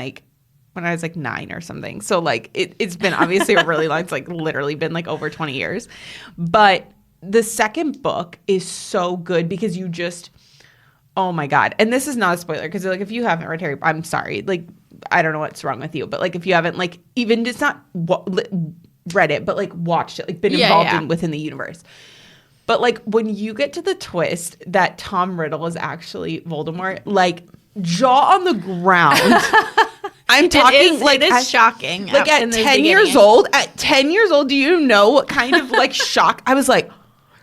when I was 9 or something. So it's been obviously a really long, it's literally been over 20 years. But the second book is so good because you just, oh my God. And this is not a spoiler because if you haven't read Harry, I'm sorry. I don't know what's wrong with you, but if you haven't even just not read it, but watched it, been involved within the universe. But when you get to the twist that Tom Riddle is actually Voldemort, jaw on the ground. I'm talking it is shocking. At 10 years old, do you know what kind of shock? I was like,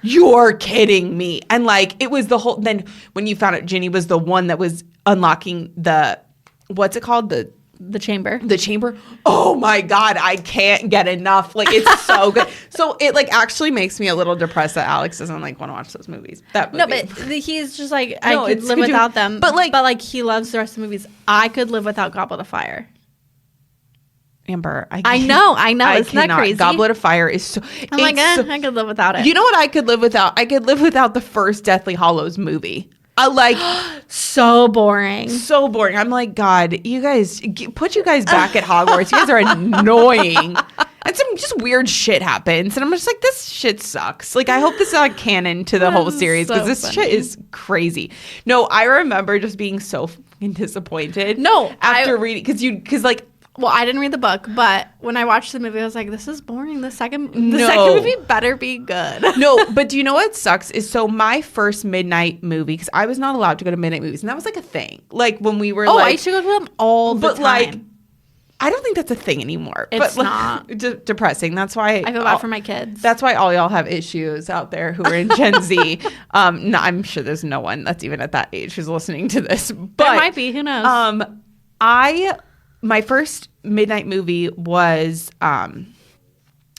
you're kidding me. And it was the whole, then when you found out Ginny was the one that was unlocking what's it called? The chamber. The chamber. Oh my God, I can't get enough. It's so good. So it actually makes me a little depressed that Alex doesn't want to watch those movies. That movie. No, but he's just I could live without them. But he loves the rest of the movies. I could live without Goblet of Fire. Amber, I know. Isn't that crazy? Goblet of Fire is so. I could live without it. You know what I could live without? I could live without the first Deathly Hallows movie. So boring. So boring. I'm like, God, you guys, put you guys back at Hogwarts. You guys are annoying. And some just weird shit happens. And I'm just like, this shit sucks. I hope this is not canon to the whole series because this shit is crazy. No, I remember just being so fucking disappointed. No. After reading, because well, I didn't read the book, but when I watched the movie, I was like, this is boring. The second movie better be good. No, but do you know what sucks is my first midnight movie, because I was not allowed to go to midnight movies, and that was a thing. When we were I used to go to them all the time. I don't think that's a thing anymore. It's not. Depressing. That's why I feel bad for my kids. That's why all y'all have issues out there who are in Gen Z. No, I'm sure there's no one that's even at that age who's listening to this. But there might be. Who knows? My first midnight movie was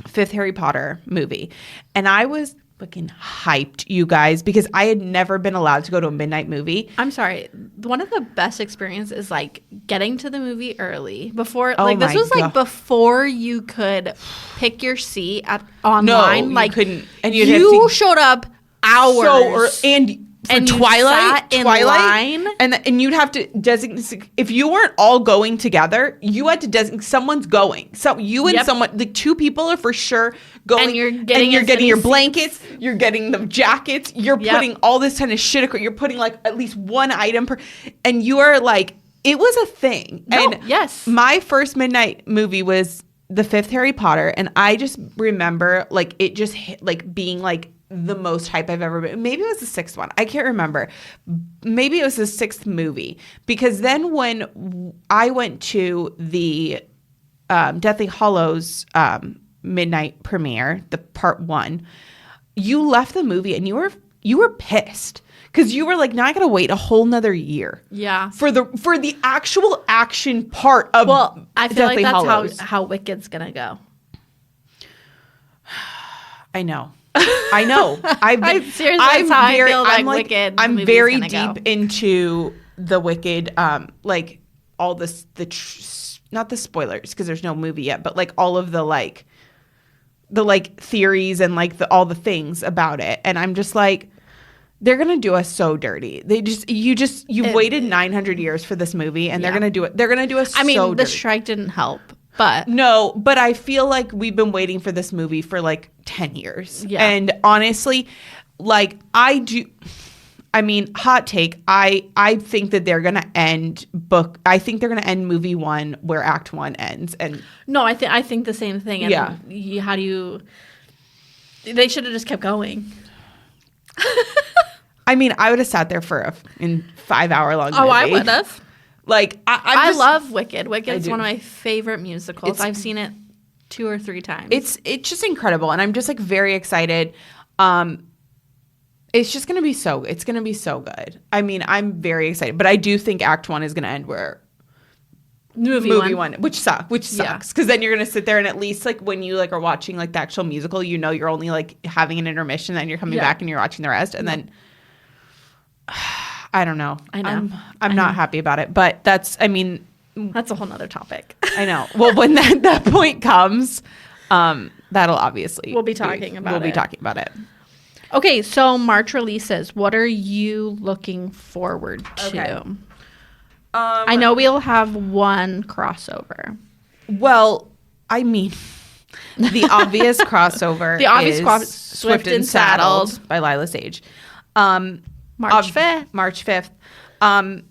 fifth Harry Potter movie. And I was fucking hyped, you guys, because I had never been allowed to go to a midnight movie. I'm sorry. One of the best experiences is getting to the movie early before this was before you could pick your seat online. No, you couldn't. And you showed up hours. And Twilight, and you'd have to designate if you weren't all going together. You had to designate someone's going. So you and someone, two people are for sure going. And you're getting your blankets, you're getting the jackets, you're putting all this kind of shit. You're putting at least one item per, and you are it was a thing. Yes, my first midnight movie was the fifth Harry Potter, and I just remember it just hit, being the most hype I've ever been. Maybe it was the sixth one. I can't remember. Maybe it was the sixth movie. Because then when I went to the Deathly Hallows midnight premiere, the part 1, you left the movie and you were pissed. Because you were now I gotta wait a whole nother year. Yeah. For the actual action part of I feel Deathly Hallows. That's how Wicked's gonna go. I know. I'm Wicked. I'm very deep into the Wicked. All this, not the spoilers because there's no movie yet, but all of the theories and all the things about it, and I'm just they're gonna do us so dirty. You waited 900 years for this movie, and they're gonna do it. They're gonna do us. The strike didn't help. But I feel like we've been waiting for this movie for 10 years. Yeah. And honestly, hot take, I think that they're going to end movie 1 where act 1 ends. And no, I think the same thing. And how do you, they should have just kept going. I would have sat there for a 5-hour-long movie. Oh, I would have. I love Wicked. Wicked's one of my favorite musicals. I've seen it 2 or 3 times. It's just incredible, and I'm just very excited. And It's just going to be it's going to be so good. I mean, I'm very excited, but I do think Act 1 is going to end where movie one, which sucks because then you're going to sit there and at least like when you like are watching like the actual musical, you know, you're only like having an intermission, then you're coming back and you're watching the rest, and then I don't know. I know. I'm not happy about it, but that's a whole nother topic. I know. Well, when that point comes, that'll obviously we'll be talking about it. Okay, so March releases. What are you looking forward to? Okay. I know we'll have one crossover. Well, I mean, the obvious crossover is Swift and Saddled by Lyla Sage. March 5th. And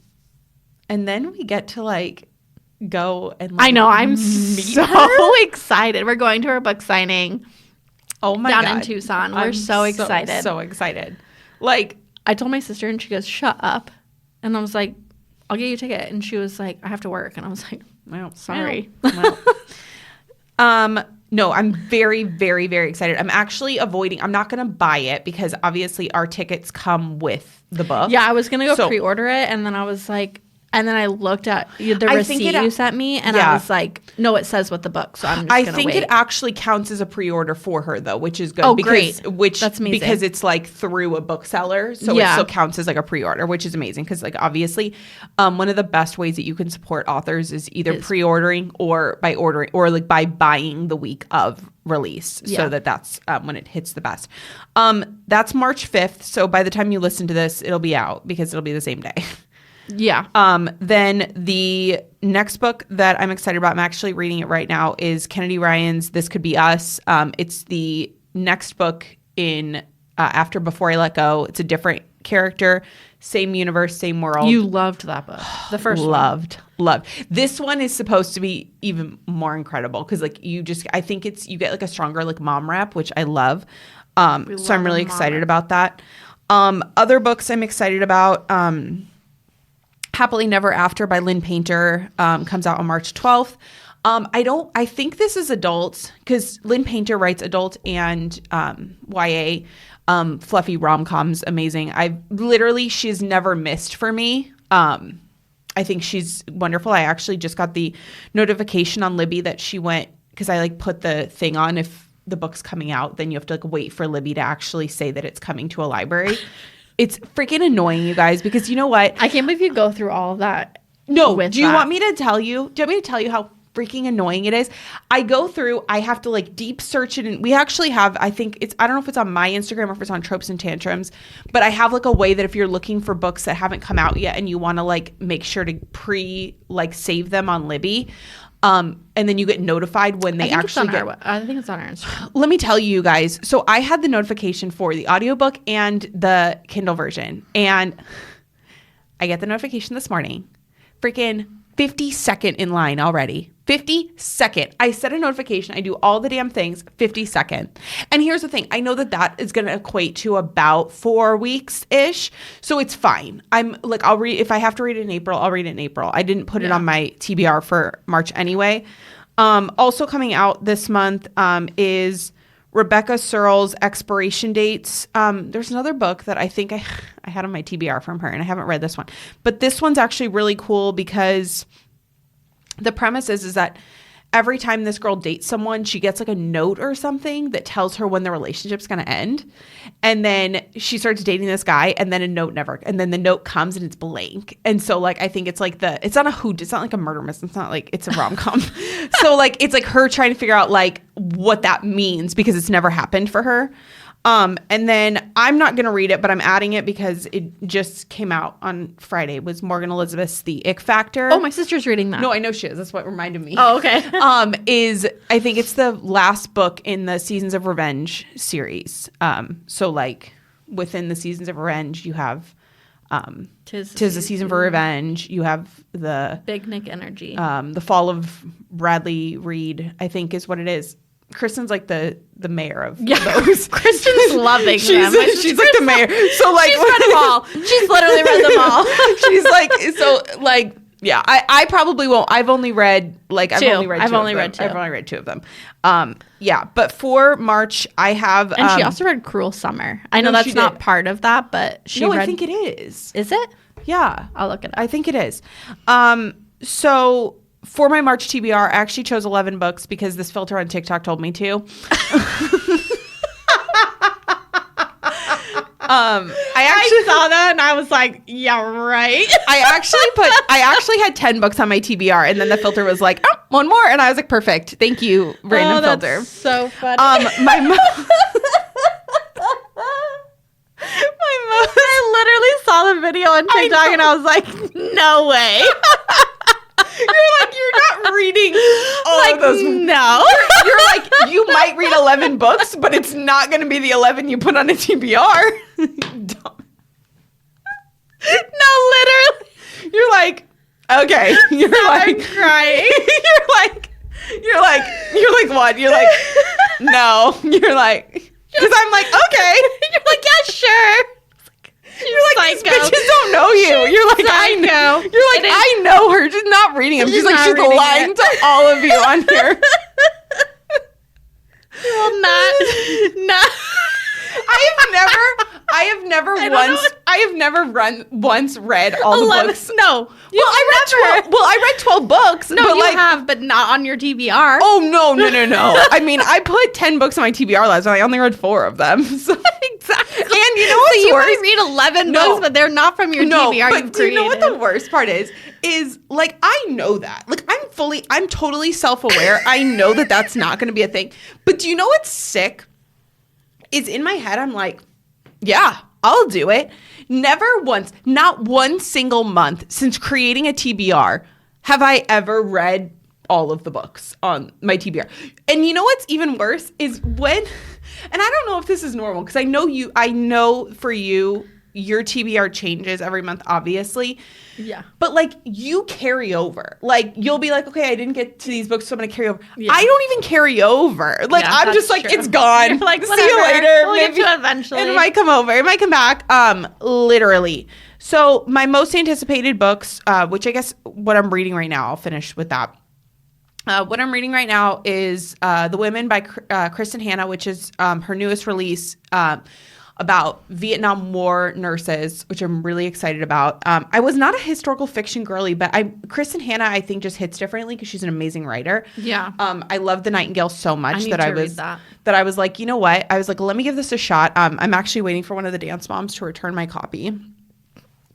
then we get to like go and like, I know, I'm so excited. We're going to her book signing. Oh my God. Down in Tucson. We're so excited. So excited. Like, I told my sister and she goes, shut up. And I was like, I'll get you a ticket. And she was like, I have to work. And I was like, well, sorry. Well. No, I'm very, very, very excited. I'm actually I'm not going to buy it because obviously our tickets come with the book. Yeah, I was going to go pre-order it. And then I was like, and then I looked at the receipt you sent me, and I was like, no, it says with the book, so I'm just going to wait. I think it actually counts as a pre-order for her, though, which is good. Oh, great. That's amazing. Because it's, like, through a bookseller, so it still counts as, like, a pre-order, which is amazing. Because, like, obviously, one of the best ways that you can support authors is either pre-ordering or by ordering, or, like, by buying the week of release, so that's when it hits the best. That's March 5th, so by the time you listen to this, it'll be out, because it'll be the same day. Yeah. Then the next book that I'm excited about, I'm actually reading it right now, is Kennedy Ryan's This Could Be Us. It's the next book in after Before I Let Go. It's a different character, same universe, same world. You loved that book. The first loved. This one is supposed to be even more incredible because like you get like a stronger like mom rep, which I love. So I'm really excited about that. Other books I'm excited about. Happily Never After by Lynn Painter comes out on March 12th. I think this is adult because Lynn Painter writes adult and YA fluffy rom-coms amazing. She's never missed for me. I think she's wonderful. I actually just got the notification on Libby that she went, because I like put the thing on if the book's coming out, then you have to like wait for Libby to actually say that it's coming to a library. It's freaking annoying, you guys, because you know what? I can't believe you go through all of that. No, do you want me to tell you? Do you want me to tell you how freaking annoying it is? I go through, I have to like deep search it. And we actually have, I don't know if it's on my Instagram or if it's on Tropes and Tantrums, but I have like a way that if you're looking for books that haven't come out yet and you want to like make sure to save them on Libby, and then you get notified when they actually I think it's on our Instagram. Let me tell you guys. So I had the notification for the audiobook and the Kindle version. And I get the notification this morning. Freaking 52nd in line already. 52nd. I set a notification. I do all the damn things. 52nd. And here's the thing. I know that is going to equate to about 4 weeks-ish. So it's fine. I'm like, I'll read. If I have to read it in April, I'll read it in April. I didn't put it on my TBR for March anyway. Also coming out this month is Rebecca Searle's Expiration Dates. There's another book that I think I had on my TBR from her, and I haven't read this one. But this one's actually really cool because the premise is that every time this girl dates someone, she gets like a note or something that tells her when the relationship's going to end. And then she starts dating this guy, and then the note comes and it's blank. And so like, I think it's like it's not like a murder mystery. It's not like, it's a rom-com. So like, it's like her trying to figure out like what that means because it's never happened for her. And then I'm not going to read it, but I'm adding it because it just came out on Friday. It was Morgan Elizabeth's The Ick Factor. Oh, my sister's reading that. No, I know she is. That's what reminded me. Oh, okay. I think it's the last book in the Seasons of Revenge series. So like within the Seasons of Revenge, you have, 'Tis the Season for Revenge. You have the Big Nick Energy. The Fall of Bradley Reed, I think is what it is. Kristen's like the mayor of those. Kristen's loving them. She's like the mayor. So like she's read them all. She's literally read them all. She's like, so like Yeah, I probably won't. I've only read like I've only read two. I've only read 2 of them. Yeah, but for March I have. And she also read Cruel Summer. I know that's not part of that, but she read. I think it is. Is it? Yeah, I'll look it up. I think it is. So for my March TBR, I actually chose 11 books because this filter on TikTok told me to. I saw that and I was like, yeah, right. I actually had 10 books on my TBR, and then the filter was like, oh, 1 more, and I was like, perfect, thank you, random filter. That's so funny. I literally saw the video on TikTok and I was like, no way. You're like, you're not reading all of those. No. You're like, you might read 11 books, but it's not going to be the 11 you put on a TBR. No, literally. You're like, okay. You're like I'm crying. You're like what? You're like, no. You're like, because I'm like, okay. You're like, yeah, sure. You're like, these bitches don't know you. You're like, I know. You're like, I know her. She's not reading them. She's like, she's lying to all of you on here. Well, not. I have never once read all the books. No. I read 12 books. No, but you have, but not on your TBR. Oh, no. I mean, I put 10 books on my TBR list, and I only read 4 of them. So. Exactly. And you know what's so you worse? might read 11 books, but they're not from your TBR but you've do you know what created. the worst part is? Like, I know that. Like, I'm totally self-aware. I know that that's not going to be a thing. But do you know what's sick? Is in my head, I'm like, yeah, I'll do it. Never once, not one single month since creating a TBR have I ever read all of the books on my TBR. And you know what's even worse is when, and I don't know if this is normal because I know for you, your TBR changes every month, obviously. Yeah. But like you carry over. Like you'll be like, okay, I didn't get to these books, so I'm gonna carry over. Yeah. I don't even carry over. Like yeah, I'm just like, true. It's gone. You're like, see you later. We'll get to it eventually. It might come over. It might come back. Literally. So my most anticipated books, which I guess what I'm reading right now, I'll finish with that. What I'm reading right now is The Women by Kristen Hanna, which is her newest release about Vietnam War nurses, which I'm really excited about. I was not a historical fiction girly, but Kristen Hanna, I think, just hits differently because she's an amazing writer. Yeah. I love The Nightingale so much that I was like, you know what? I was like, let me give this a shot. I'm actually waiting for one of the dance moms to return my copy,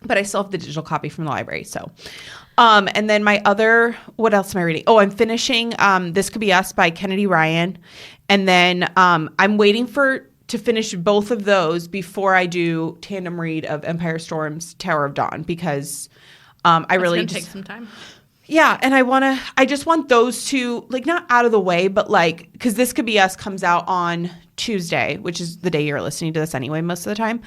but I still have the digital copy from the library. So, and then what else am I reading? Oh, I'm finishing This Could Be Us by Kennedy Ryan. And then I'm waiting to finish both of those before I do tandem read of Empire Storm's Tower of Dawn because I really just take some time. Yeah, and I just want those two, like, not out of the way, but like, because This Could Be Us comes out on Tuesday, which is the day you're listening to this anyway, most of the time.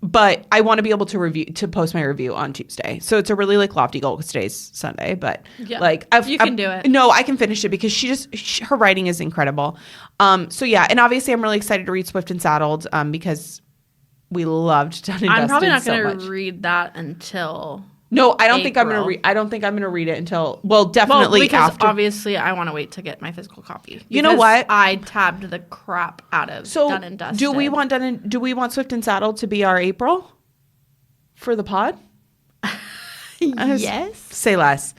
But I want to be able to post my review on Tuesday. So it's a really like lofty goal because today's Sunday, but like you can do it. No, I can finish it because her writing is incredible. So yeah, and obviously I'm really excited to read Swift and Saddled because we loved Done and Dusted. I'm probably not going to read that until No, I don't think I'm going to read. I don't think I'm going to read it until definitely because after. Obviously, I want to wait to get my physical copy. You know what? I tabbed the crap out of Done and Dusted. Do we want Swift and Saddled to be our April for the pod? Yes. Say less.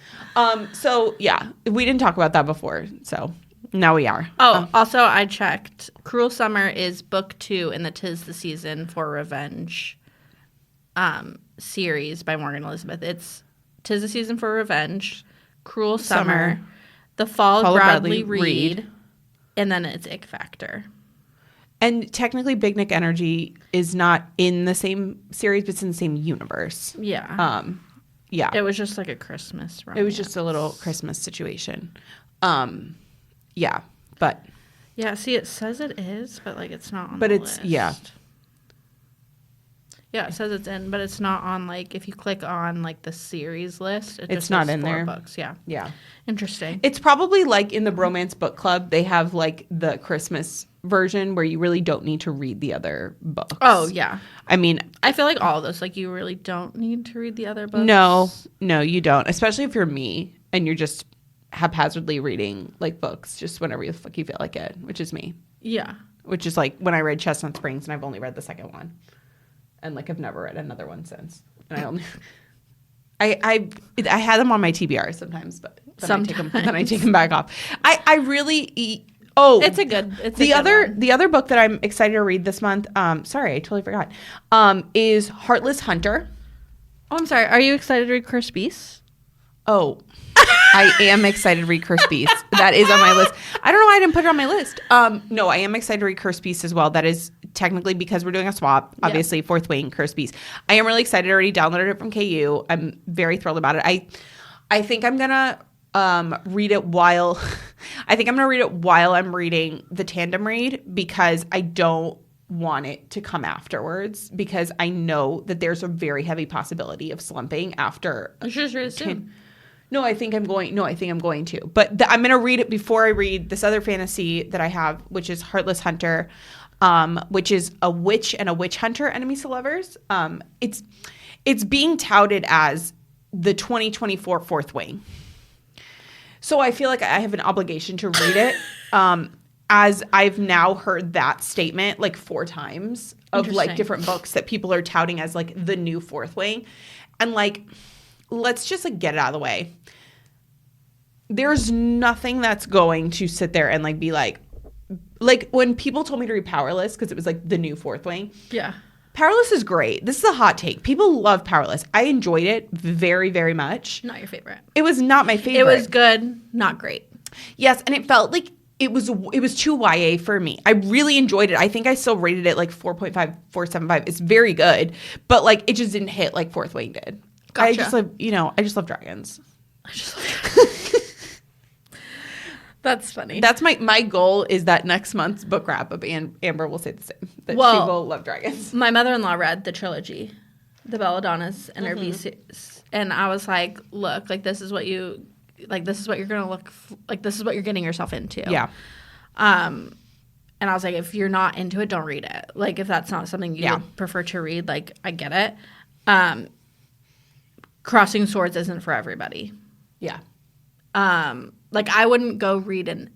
So yeah, we didn't talk about that before, so now we are. Oh, also I checked. Cruel Summer is book 2 in the 'Tis the Season for Revenge series by Morgan Elizabeth. It's 'Tis the Season for Revenge, Cruel Summer, The Fall of Bradley Reed, and then it's Ick Factor. And technically Big Nick Energy is not in the same series, but it's in the same universe. Yeah. Yeah. It was just like a Christmas romance. It was just a little Christmas situation. Yeah. But yeah, see, it says it is, but like it's not on the list. Yeah. Yeah, it says it's in, but it's not on, like, if you click on, like, the series list, it's not in 4 there. books. Yeah. Yeah. Interesting. It's probably like in the Bromance Book Club, they have, like, the Christmas version where you really don't need to read the other books. Oh, yeah. I mean, I feel like all of those, like, you really don't need to read the other books. No, you don't. Especially if you're me and you're just haphazardly reading, like, books just whenever the fuck you feel like it, which is me. Yeah. Which is, like, when I read Chestnut Springs and I've only read the second one. And, like, I've never read another one since. And I only... I had them on my TBR sometimes, but then I take them back off. I really... it's the other book that I'm excited to read this month, sorry, I totally forgot, is Heartless Hunter. Oh, I'm sorry. Are you excited to read Cursed Beasts? Oh, I am excited to read Cursed Beasts. That is on my list. I don't know why I didn't put it on my list. No, I am excited to read Cursed Beasts as well. That is technically because we're doing a swap. Obviously, Fourth Wing, Cursed Beasts. I am really excited. I already downloaded it from KU. I'm very thrilled about it. I think I'm gonna read it while I'm reading the tandem read because I don't want it to come afterwards because I know that there's a very heavy possibility of slumping after. You should just read it soon. No, I think I'm going to. But I'm going to read it before I read this other fantasy that I have, which is Heartless Hunter, which is a witch and a witch hunter enemies to lovers. It's being touted as the 2024 Fourth Wing. So I feel like I have an obligation to read it as I've now heard that statement like 4 times of like different books that people are touting as like the new Fourth Wing. And like, let's just like get it out of the way. There's nothing that's going to sit there and like be like when people told me to read Powerless because it was like the new Fourth Wing. Yeah. Powerless is great. This is a hot take. People love Powerless. I enjoyed it very, very much. Not your favorite. It was not my favorite. It was good, not great. Yes, and it felt like it was too YA for me. I really enjoyed it. I think I still rated it like 4.5, 4.75. It's very good, but like it just didn't hit like Fourth Wing did. Gotcha. I just love dragons. That's funny. That's my goal is that next month's book wrap up Amber will say the same. That she will love dragons. My mother-in-law read the trilogy, the Belladonnas and her Beasts, and I was like, look, like this is what you're gonna look like, this is what you're getting yourself into. Yeah. And I was like, if you're not into it, don't read it. Like if that's not something you would prefer to read, like I get it. Crossing Swords isn't for everybody. Yeah. Like I wouldn't go read a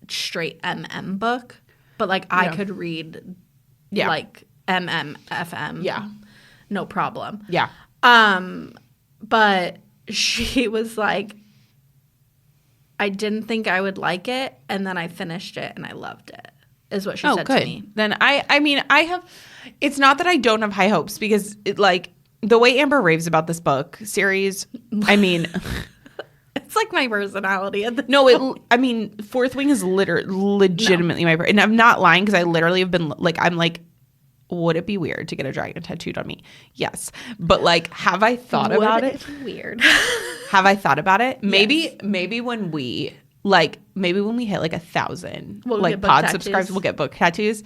straight MM book, but like I could read like MM, FM. Yeah. No problem. Yeah. But she was like, I didn't think I would like it, and then I finished it and I loved it, is what she said to me. Then I mean, I have, it's not that I don't have high hopes because it like the way Amber raves about this book series, I mean, it's like my personality. I mean, Fourth Wing is legitimately my, and I'm not lying because I literally have been like, I'm like, would it be weird to get a dragon tattooed on me? Yes. But like, have I thought about it? Weird. Have I thought about it? Maybe when we hit like 1,000 like pod subscribers, we'll get book tattoos.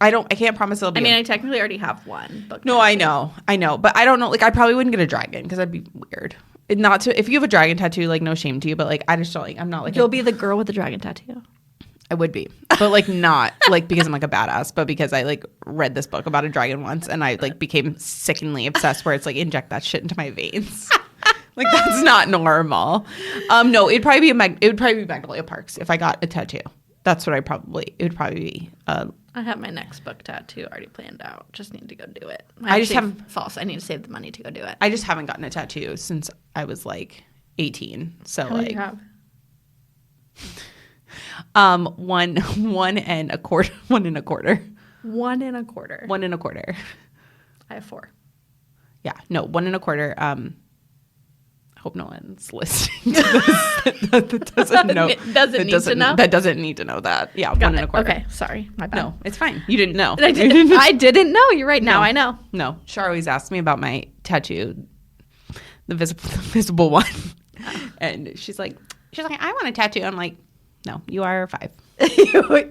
I can't promise it'll be. I mean, I technically already have one book. No, tattoo. I know, but I don't know. Like, I probably wouldn't get a dragon because that'd be weird. Not to, if you have a dragon tattoo, like no shame to you, but like I just don't like. I'm not like. You'll be the girl with the dragon tattoo. I would be, but like not like because I'm like a badass, but because I like read this book about a dragon once and I like became sickeningly obsessed where it's like inject that shit into my veins. Like that's not normal. No, it would probably be Magnolia Parks if I got a tattoo. That's what it would probably be. I have my next book tattoo already planned out. Just need to go do it. I just haven't. False. I need to save the money to go do it. I just haven't gotten a tattoo since I was like 18. So how like. Many do you have? One and a quarter. 1 1/4. 1 1/4. I have 4. Yeah, no, 1 1/4. I hope no one's listening to this that doesn't know. That doesn't need to know that. Yeah, Got 1 1/4. Okay, sorry, my bad. No, it's fine. You didn't know. I didn't know. You're right. Now I know. No, Char always asked me about my tattoo, the visible one, and she's like, I want a tattoo. I'm like, No, you are 5.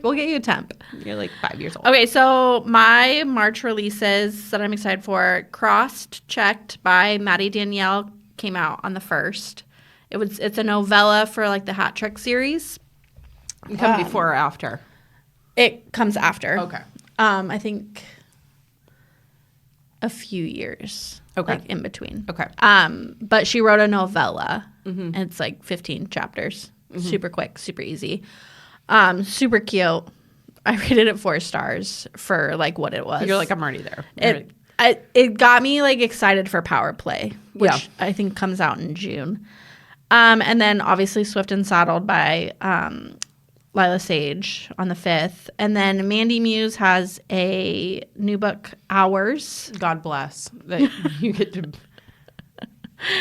We'll get you a temp. You're like 5 years old. Okay, so my March releases that I'm excited for, Crossed Checked by Maddie Danielle came out on the 1st. It's a novella for like the Hat Trick series. You come before or after? It comes after. Okay. I think a few years. Okay. Like in between. Okay. But she wrote a novella, and it's like 15 chapters. Super quick, super easy. Super cute. I rated it 4 stars for like what it was. You're like, I'm already there. It got me like excited for Power Play, which Yeah. I think comes out in June. And then obviously Swift and Saddled by Lyla Sage on the 5th. And then Mandy Muse has a new book, Hours. God bless that you get to.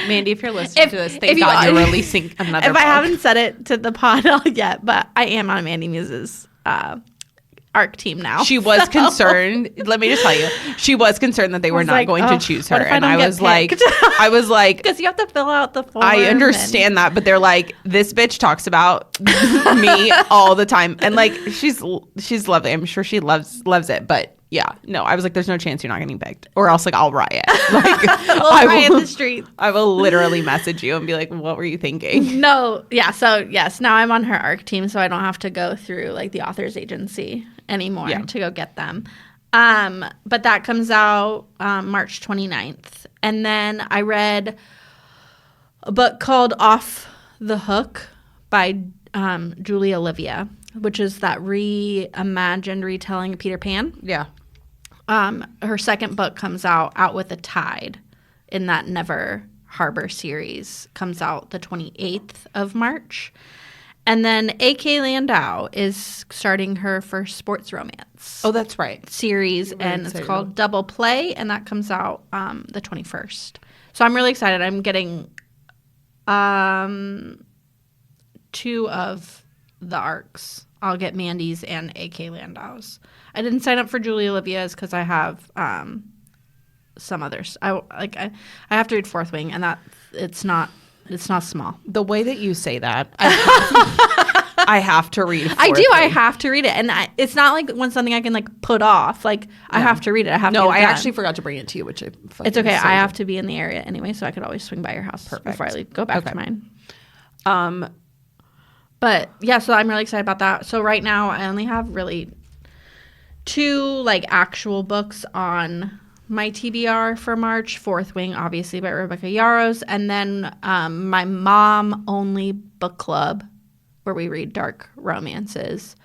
Mandy, if you're listening to this, thank God you're releasing another book. I haven't said it to the pod yet, but I am on Mandy Muse's ARC team now. She was concerned. Let me just tell you, she was concerned that they were not going to choose her, and I was like, because you have to fill out the form. I understand that, but they're like, this bitch talks about me all the time, and like she's lovely. I'm sure she loves it, but. Yeah, no, I was like, there's no chance you're not getting picked, or else like I'll riot. Like I'll riot the street. I will literally message you and be like, what were you thinking? No, yeah. So yes, now I'm on her ARC team, so I don't have to go through like the author's agency anymore to go get them. But that comes out March 29th, and then I read a book called Off the Hook by Julie Olivia, which is that reimagined retelling of Peter Pan. Yeah. Her second book comes out with a Tide, in that Never Harbor series, comes out the 28th of March. And then A.K. Landau is starting her first sports romance. Oh, that's right. Series, and it's called Double Play, and that comes out the 21st. So I'm really excited. I'm getting 2 of the ARCs. I'll get Mandy's and A.K. Landau's. I didn't sign up for Julie Olivia's because I have some others. I have to read Fourth Wing, and that it's not small. The way that you say that, I have to read. I do. I have to read it, and it's not like something I can like put off. Like I have to read it. I have. No, to I actually forgot to bring it to you, which it's okay. I have to be in the area anyway, so I could always swing by your house before I go back to mine. But yeah, so I'm really excited about that. So right now I only have really 2 like actual books on my TBR for March. Fourth Wing, obviously, by Rebecca Yarros, and then my mom only book club where we read dark romances.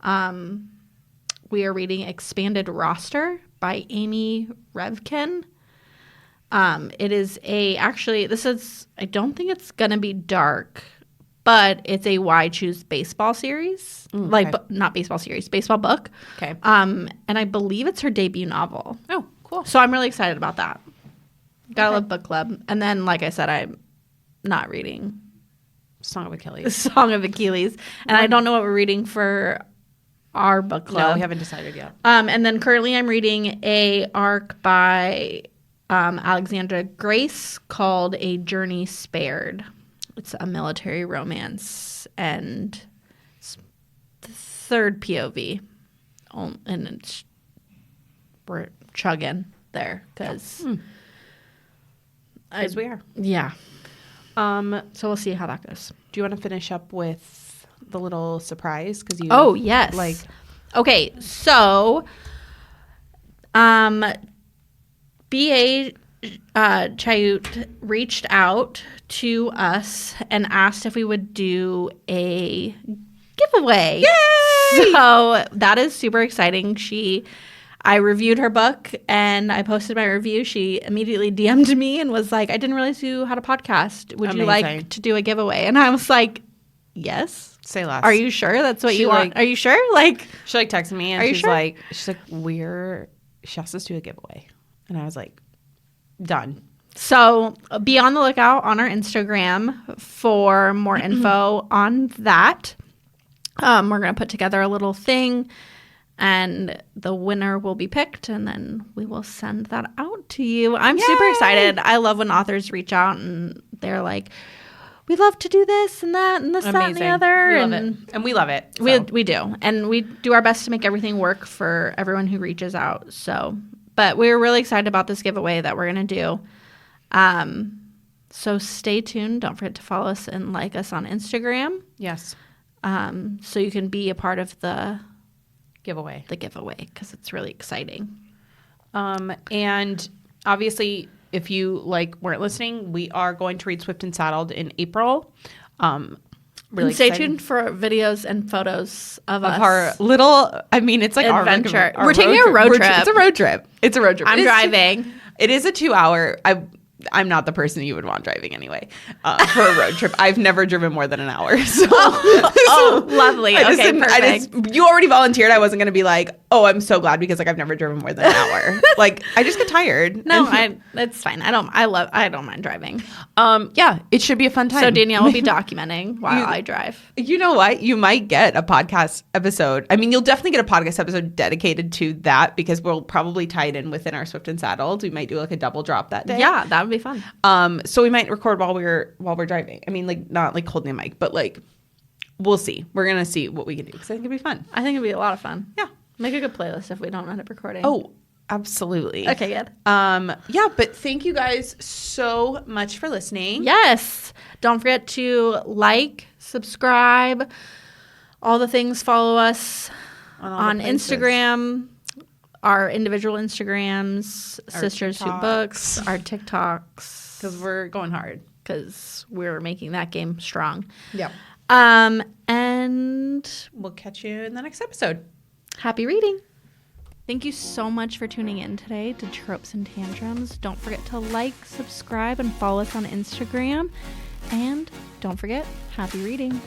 We are reading Expanded Roster by Amy Revkin. It is I don't think it's gonna be dark, but it's a Why Choose Baseball series. Not baseball series, baseball book. Okay. And I believe it's her debut novel. Oh, cool. So I'm really excited about that. Gotta love book club. And then, like I said, I'm not reading Song of Achilles. Song of Achilles. And I don't know what we're reading for our book club. No, we haven't decided yet. And then currently I'm reading a arc by Alexandra Grace called A Journey Spared. It's a military romance, and it's the 3rd POV. And we're chugging there because we are. Yeah. So we'll see how that goes. Do you want to finish up with the little surprise? Because Oh, yes. Okay, so B.A. Chayut reached out to us and asked if we would do a giveaway. Yay! So that is super exciting. I reviewed her book and I posted my review. She immediately DM'd me and was like, I didn't realize you had a podcast. Would you like to do a giveaway? And I was like, yes. Say less. Are you sure that's what you want? Are you sure? Like, she texted me and she's like, she asked us to do a giveaway. And I was like, done. So be on the lookout on our Instagram for more info on that. We're going to put together a little thing and the winner will be picked and then we will send that out to you. I'm super excited. I love when authors reach out and they're like, we love to do this and that and this, that, and the other. We love it. And we love it. So. We do. And we do our best to make everything work for everyone who reaches out. So, but we're really excited about this giveaway that we're going to do. So stay tuned. Don't forget to follow us and like us on Instagram. Yes. So you can be a part of the giveaway because it's really exciting. And obviously, if you weren't listening, we are going to read Swift and Saddled in April. Really stay tuned for videos and photos of us. Our little, it's like adventure. We're taking a road trip. It's a road trip. I'm driving. It is a 2-hour. I'm not the person you would want driving anyway for a road trip. I've never driven more than an hour. So. Lovely. Okay, perfect. You already volunteered. I wasn't going to be like, oh, I'm so glad because I've never driven more than an hour. I just get tired. No, it's fine. I don't mind driving. Yeah, it should be a fun time. So Danielle will be documenting while I drive. You know what? You might get a podcast episode. You'll definitely get a podcast episode dedicated to that because we'll probably tie it in within our Swift and Saddled. We might do a double drop that day. Yeah, that would be fun. So we might record while we're driving. Not holding a mic, but we'll see. We're gonna see what we can do because I think it'd be fun. I think it'd be a lot of fun. Yeah, make a good playlist if we don't end up recording. Oh, absolutely. Okay, good. Yeah, but thank you guys so much for listening. Yes, don't forget to subscribe, all the things. Follow us on Instagram. Our individual Instagrams, our Sisters Who Books, our TikToks. Because we're going hard. Because we're making that game strong. Yeah. And we'll catch you in the next episode. Happy reading. Thank you so much for tuning in today to Tropes and Tantrums. Don't forget to subscribe, and follow us on Instagram. And don't forget, happy reading.